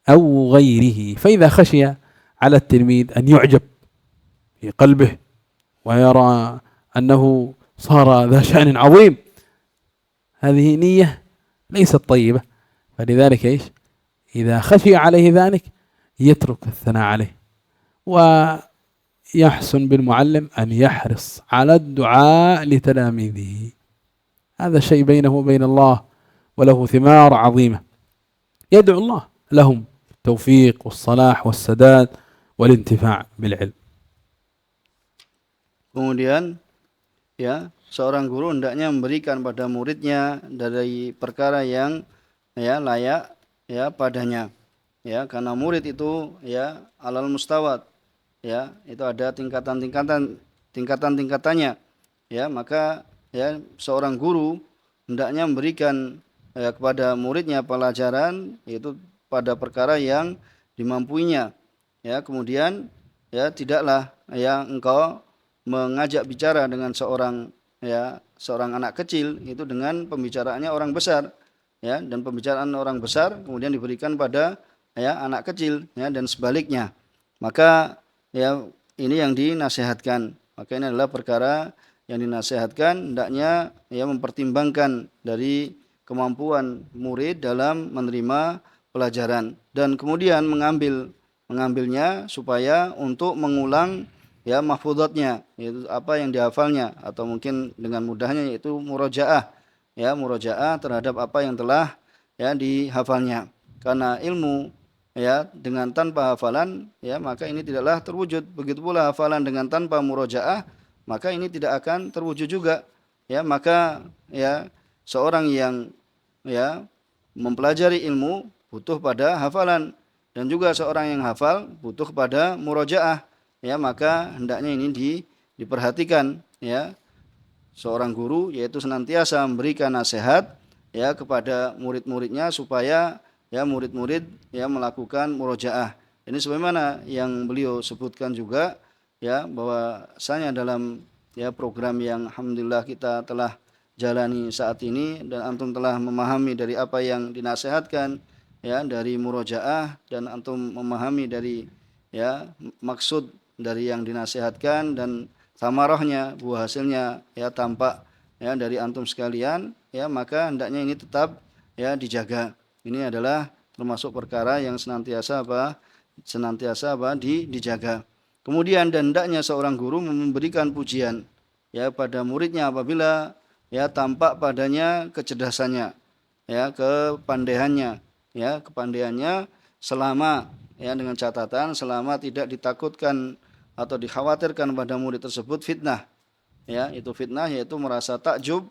أو غيره. فإذا خشي على التلميذ أن يعجب في قلبه ويرى أنه صار ذا شأن عظيم، هذه نية ليست طيبة. فلذلك إذا خشي عليه ذلك يترك الثناء عليه، ويحسن بالمعلم أن يحرص على الدعاء لتلاميذه، هذا شيء بينه وبين الله وله ثمار عظيمة، يدعو الله لهم التوفيق والصلاح والسداد والانتفاع بالعلم. Kemudian ya seorang guru hendaknya memberikan pada muridnya dari perkara yang ya layak ya padanya, ya, karena murid itu ya alal mustawat, ya itu ada tingkatan-tingkatannya, ya. Maka ya seorang guru hendaknya memberikan ya kepada muridnya pelajaran yaitu pada perkara yang dimampuinya, ya. Kemudian ya tidaklah ya engkau mengajak bicara dengan seorang anak kecil itu dengan pembicaraannya orang besar, ya, dan pembicaraan orang besar kemudian diberikan pada ya anak kecil, ya, dan sebaliknya. Maka ya ini yang dinasihatkan. Maka ini adalah perkara yang dinasihatkan, hendaknya ya mempertimbangkan dari kemampuan murid dalam menerima pelajaran dan kemudian mengambil mengambilnya supaya untuk mengulang ya mahfudhatnya, yaitu apa yang dihafalnya, atau mungkin dengan mudahnya yaitu murojaah, ya murojaah terhadap apa yang telah ya dihafalnya. Karena ilmu ya dengan tanpa hafalan ya maka ini tidaklah terwujud. Begitu pula hafalan dengan tanpa murojaah maka ini tidak akan terwujud juga. Ya maka ya seorang yang ya mempelajari ilmu butuh pada hafalan, dan juga seorang yang hafal butuh pada murojaah. Ya maka hendaknya ini diperhatikan ya seorang guru, yaitu senantiasa memberikan nasihat ya kepada murid-muridnya supaya ya murid-murid ya melakukan murojaah. Ini sebagaimana yang beliau sebutkan juga ya bahwasanya dalam ya program yang alhamdulillah kita telah jalani saat ini, dan antum telah memahami dari apa yang dinasihatkan ya dari murojaah, dan antum memahami dari ya maksud dari yang dinasihatkan, dan samarahnya buah hasilnya ya tampak ya dari antum sekalian, ya maka hendaknya ini tetap ya dijaga. Ini adalah termasuk perkara yang senantiasa dijaga. Kemudian dan hendaknya seorang guru memberikan pujian ya pada muridnya apabila ya tampak padanya kecerdasannya, ya kepandaiannya, selama ya dengan catatan selama tidak ditakutkan atau dikhawatirkan pada murid tersebut fitnah. Ya, itu fitnah yaitu merasa takjub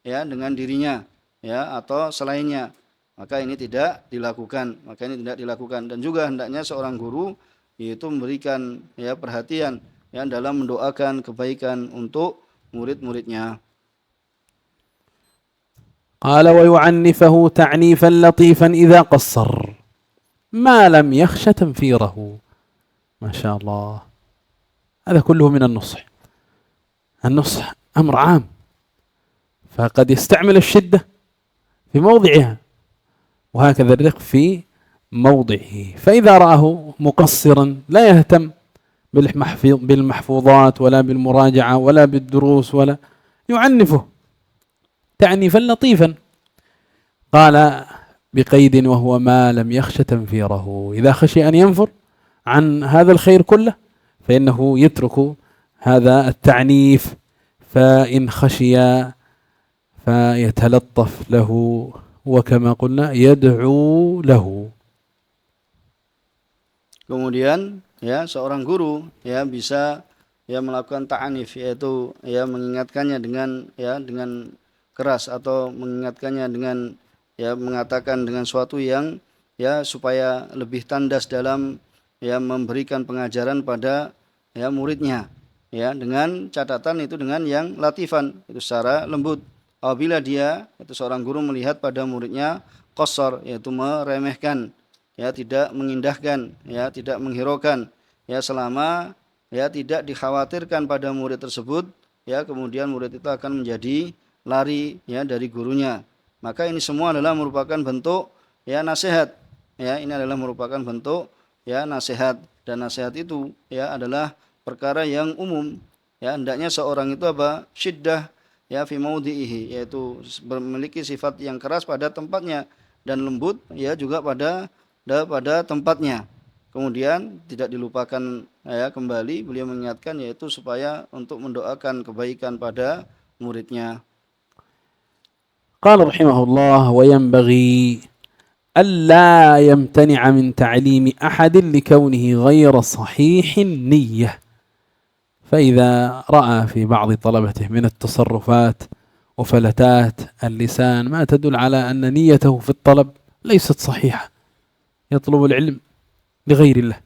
ya dengan dirinya ya atau selainnya. Maka ini tidak dilakukan. Dan juga hendaknya seorang guru yaitu memberikan ya perhatian ya dalam mendoakan kebaikan untuk murid-muridnya. قال ويعنفه تعنيفا لطيفا إذا قصر ما لم يخش تنفيره. ما شاء الله، هذا كله من النصح. النصح أمر عام، فقد يستعمل الشدة في موضعها وهكذا الرق في موضعه. فإذا رآه مقصرا لا يهتم بالمحفوظات ولا بالمراجعة ولا بالدروس، ولا يعنفه تعنيفا لطيفا. قال بقيد وهو ما لم يخش تنفيره. إذا خشي أن ينفر عن هذا الخير كله فإنه يترك هذا التعنيف، فإن خشي فيتلطف له وكما قلنا يدعو له. Kemudian ya seorang guru ya bisa ya melakukan ta'anif, yaitu ya mengingatkannya dengan keras, atau mengingatkannya dengan ya mengatakan dengan suatu yang ya supaya lebih tandas dalam ya memberikan pengajaran pada ya muridnya, ya dengan catatan itu dengan yang latifan, itu secara lembut. Apabila dia itu seorang guru melihat pada muridnya qasar, yaitu meremehkan ya, tidak mengindahkan ya, tidak menghiraukan ya, selama ya tidak dikhawatirkan pada murid tersebut ya kemudian murid itu akan menjadi lari ya dari gurunya, maka ini semua adalah merupakan bentuk ya nasihat. Ya, ini adalah merupakan bentuk ya nasihat, dan nasihat itu ya adalah perkara yang umum. Ya, hendaknya seorang itu syiddah ya fi maudhihi, yaitu memiliki sifat yang keras pada tempatnya dan lembut ya juga pada tempatnya. Kemudian tidak dilupakan ya kembali beliau mengingatkan, yaitu supaya untuk mendoakan kebaikan pada muridnya. قال رحمه الله وينبغي ألا يمتنع من تعليم أحد لكونه غير صحيح النية. فإذا رأى في بعض طلبته من التصرفات وفلتات اللسان ما تدل على أن نيته في الطلب ليست صحيحة، يطلب العلم لغير الله،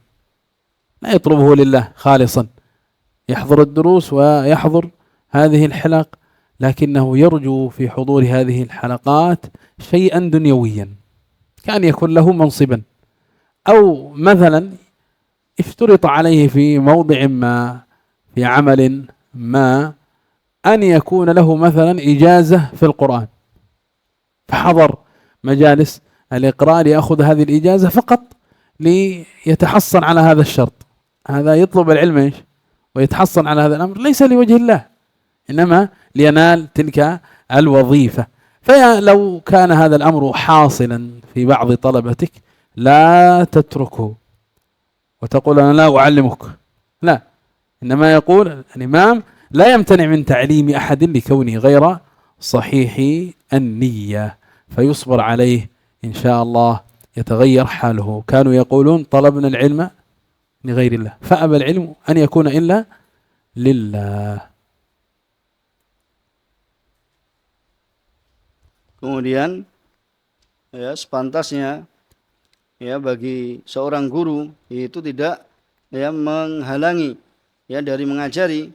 لا يطلبه لله خالصا، يحضر الدروس ويحضر هذه الحلق لكنه يرجو في حضور هذه الحلقات شيئا دنيويا، كأن يكون له منصبا، أو مثلا افترض عليه في موضع ما في عمل ما أن يكون له مثلا إجازة في القرآن، فحضر مجالس الإقراء ليأخذ هذه الإجازة فقط ليتحصل على هذا الشرط. هذا يطلب العلم إيش ويتحصل على هذا الأمر ليس لوجه الله، إنما لينال تلك الوظيفة. فلو كان هذا الأمر حاصلا في بعض طلبتك لا تتركه، وتقول أنا لا أعلمك، لا، إنما يقول الإمام لا يمتنع من تعليم أحد لكونه غير صحيح النية، فيصبر عليه إن شاء الله يتغير حاله. كانوا يقولون طلبنا العلم لغير الله، فأبى العلم أن يكون إلا لله. Kemudian ya sepantasnya ya bagi seorang guru itu tidak ya menghalangi ya dari mengajari,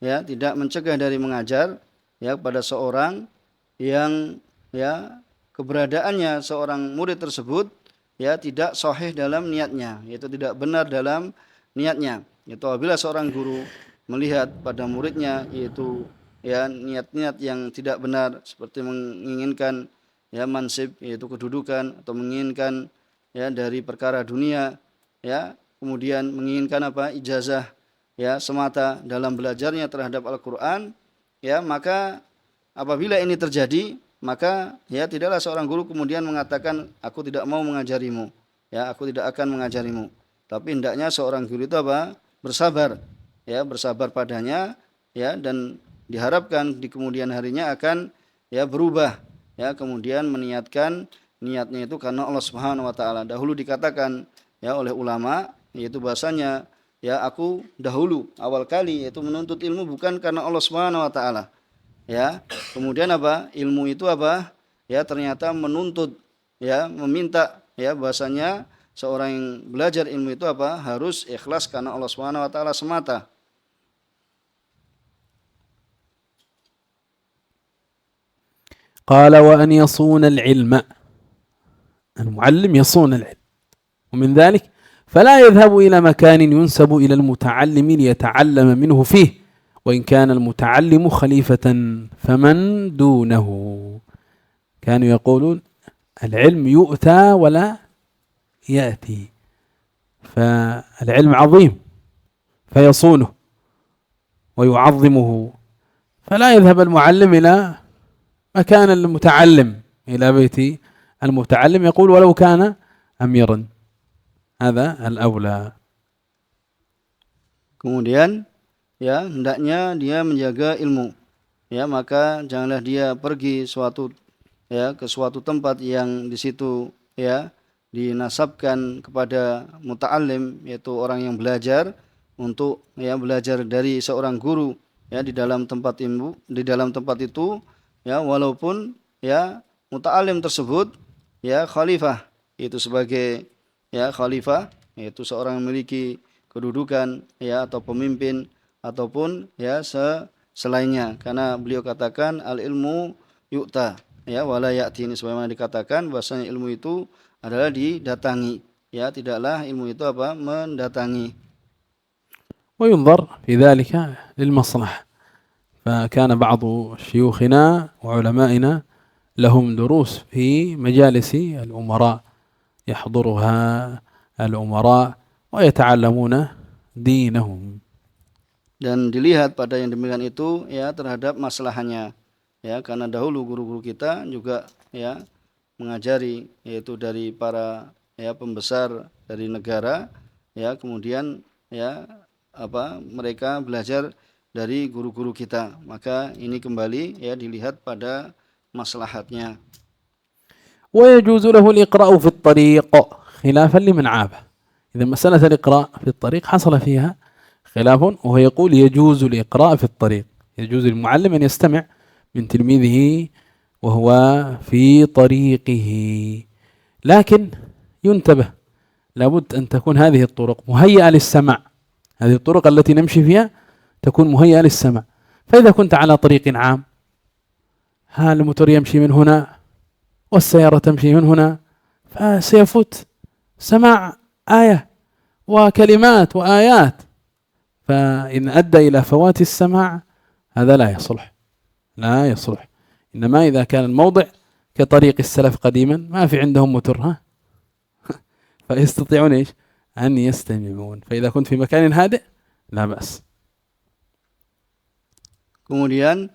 ya tidak mencegah dari mengajar ya pada seorang yang ya keberadaannya seorang murid tersebut ya tidak sahih dalam niatnya, yaitu tidak benar dalam niatnya. Itu apabila seorang guru melihat pada muridnya yaitu ya niat-niat yang tidak benar, seperti menginginkan ya mansib, yaitu kedudukan, atau menginginkan ya dari perkara dunia, ya kemudian menginginkan apa, ijazah ya semata dalam belajarnya terhadap Al-Qur'an, ya maka apabila ini terjadi, maka ya tidaklah seorang guru kemudian mengatakan aku tidak mau mengajarimu, ya aku tidak akan mengajarimu. Tapi hendaknya seorang guru itu apa? Bersabar, ya bersabar padanya, ya, dan diharapkan di kemudian harinya akan ya berubah, ya kemudian meniatkan niatnya itu karena Allah Subhanahu wa taala. Dahulu dikatakan ya oleh ulama, yaitu bahasanya ya aku dahulu awal kali yaitu menuntut ilmu bukan karena Allah Subhanahu wa taala. Ya, kemudian apa? Ilmu itu apa? Ya ternyata menuntut, ya meminta, ya bahasanya seorang yang belajar ilmu itu apa? Harus ikhlas karena Allah Subhanahu wa taala semata. قال وأن يصون العلم، المعلم يصون العلم، ومن ذلك فلا يذهب إلى مكان ينسب إلى المتعلم ليتعلم منه فيه، وإن كان المتعلم خليفة فمن دونه. كانوا يقولون العلم يؤتى ولا يأتي، فالعلم عظيم فيصونه ويعظمه، فلا يذهب المعلم إلى مكان المتعلم، إلى بيت المتعلم، يقول ولو كان أميرا، هذا الأولى. Kemudian ya hendaknya dia menjaga ilmu, ya maka janganlah dia pergi ke suatu tempat yang di situ ya dinasabkan kepada muta'allim, yaitu orang yang belajar, untuk ya belajar dari seorang guru ya di dalam tempat itu, ya walaupun ya muta'allim tersebut ya khalifah, itu sebagai ya khalifah, yaitu seorang yang memiliki kedudukan ya atau pemimpin ataupun ya selainnya, karena beliau katakan al ilmu yu'ta ya wala ya'ti, ini sebagaimana dikatakan bahwasanya ilmu itu adalah didatangi, ya tidaklah ilmu itu apa, mendatangi. وينظر في ذلك للمصلحة، فكان بعض شيوخنا وعلمائنا لهم دروس في مجالس الأمراء يحضرها الأمراء ويتعلمون دينهم. Dan dilihat pada yang demikian itu ya terhadap masalahnya, ya karena dahulu guru-guru kita juga ya mengajari, yaitu dari para ya pembesar dari negara, ya kemudian ya mereka belajar dari guru-guru kita, maka ini kembali ya dilihat pada maslahatnya. ويجوز له الإقراء في الطريق خلافا لمن عابه. إذا مسألة الإقراء في الطريق حصل فيها خلاف، وهو يقول يجوز الإقراء في الطريق، يجوز للمعلم أن يستمع من تلميذه وهو في طريقه، لكن ينتبه، لابد أن تكون هذه الطرق مهيئة للسمع، هذه الطرق التي نمشي فيها تكون مهيئة للسمع. فإذا كنت على طريق عام، الموتور يمشي من هنا والسيارة تمشي من هنا، فسيفوت سماع آية وكلمات وآيات، فإن أدى إلى فوات السماع هذا لا يصلح. إنما إذا كان الموضع كطريق السلف قديما ما في عندهم موتور فيستطيعون أن يستمعون، فإذا كنت في مكان هادئ لا بأس. Kemudian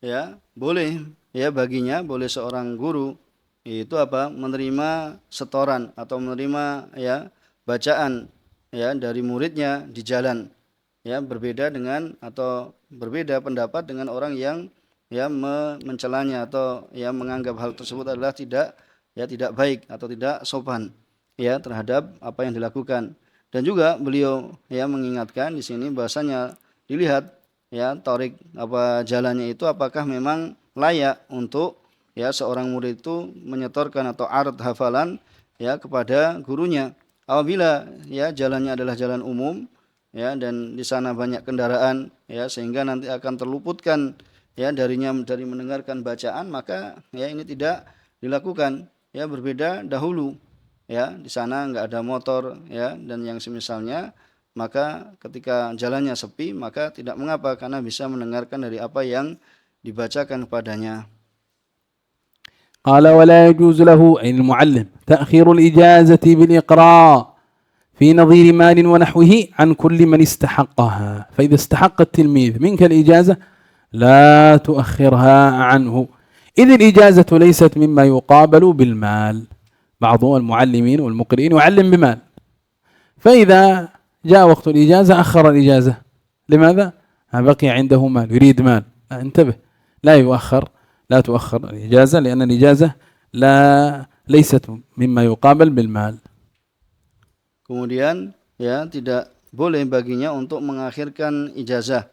ya boleh seorang guru itu menerima setoran atau menerima ya bacaan ya dari muridnya di jalan, ya berbeda dengan atau berbeda pendapat dengan orang yang ya mencelanya atau ya menganggap hal tersebut adalah tidak baik atau tidak sopan ya terhadap apa yang dilakukan. Dan juga beliau ya mengingatkan di sini bahasanya dilihat ya tarik apa jalannya itu apakah memang layak untuk ya seorang murid itu menyetorkan atau arad hafalan ya kepada gurunya. Apabila ya jalannya adalah jalan umum ya dan di sana banyak kendaraan ya sehingga nanti akan terluputkan ya darinya dari mendengarkan bacaan, maka ya ini tidak dilakukan. Ya berbeda dahulu ya di sana nggak ada motor ya dan yang semisalnya, maka ketika jalannya sepi maka tidak mengapa karena bisa mendengarkan dari apa yang dibacakan kepadanya. قال ولا يجوز له أي المعلم تأخير الإجازة بالإقراء في نظير مال ونحوه عن كل من استحقها. فإذا استحق التلميذ منك الإجازة لا تؤخرها عنه، إذ الإجازة ليست مما يقابل بالمال. بعض المعلمين والمقرئين يعلم بمال، فإذا جاء وقت الإجازة أخر الإجازة. لماذا؟ بقي عنده مال، يريد مال. انتبه، لا تؤخر الإجازة، لأن الإجازة ليست مما يقابل بالمال. Kemudian ya tidak boleh baginya untuk mengakhirkan ijazah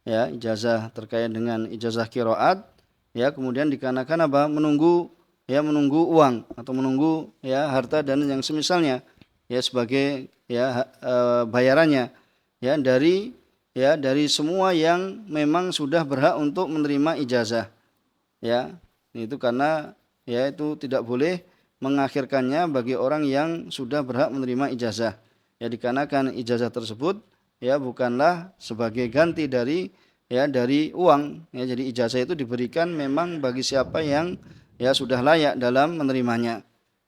ya, ijazah terkait dengan ijazah qiraat ya, kemudian dikarenakan apa? Menunggu uang atau menunggu ya harta dan yang semisalnya ya sebagai ya bayarannya ya dari semua yang memang sudah berhak untuk menerima ijazah ya. Itu karena ya itu tidak boleh mengakhirkannya bagi orang yang sudah berhak menerima ijazah ya, dikarenakan ijazah tersebut ya bukanlah sebagai ganti dari uang ya. Jadi ijazah itu diberikan memang bagi siapa yang ya sudah layak dalam menerimanya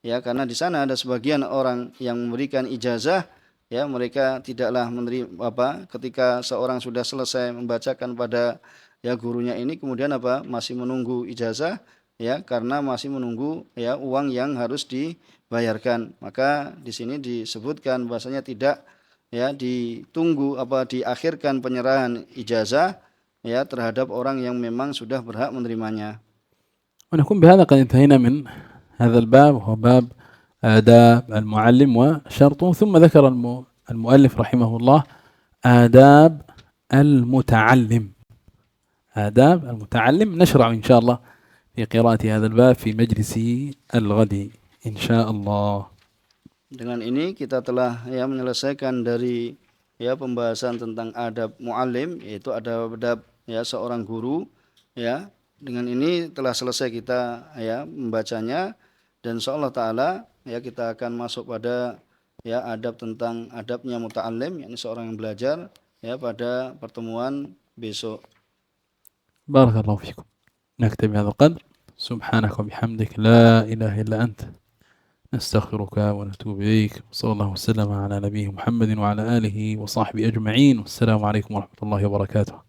ya, karena di sana ada sebagian orang yang memberikan ijazah ya, mereka tidaklah menerima ketika seorang sudah selesai membacakan pada ya gurunya ini, kemudian masih menunggu ijazah ya, karena masih menunggu ya uang yang harus dibayarkan. Maka di sini disebutkan bahasanya tidak ya ditunggu diakhirkan penyerahan ijazah ya terhadap orang yang memang sudah berhak menerimanya. ونكون بهذا قد انتهينا من هذا الباب، وهو باب آداب المعلم وشرطه. ثم ذكر المؤلف رحمه الله آداب المتعلم. آداب المتعلم نشرع إن شاء الله في قراءة هذا الباب في مجلس الغد إن شاء الله. Dengan ini kita telah ya menyelesaikan dari ya pembahasan tentang adab muallim, yaitu adab ya seorang guru ya. Dengan ini telah selesai kita ya membacanya, dan insyaallah taala ya kita akan masuk pada ya adab tentang adabnya muta'allim, yakni seorang yang belajar ya pada pertemuan besok. بارك الله فيكم. نكتب بهذا القدر. سبحانك وبحمدك لا إله إلا أنت نستغفرك ونتوب إليك. صلى الله وسلم على نبيه محمد وعلى آله وصحبه أجمعين. والسلام عليكم ورحمة الله وبركاته.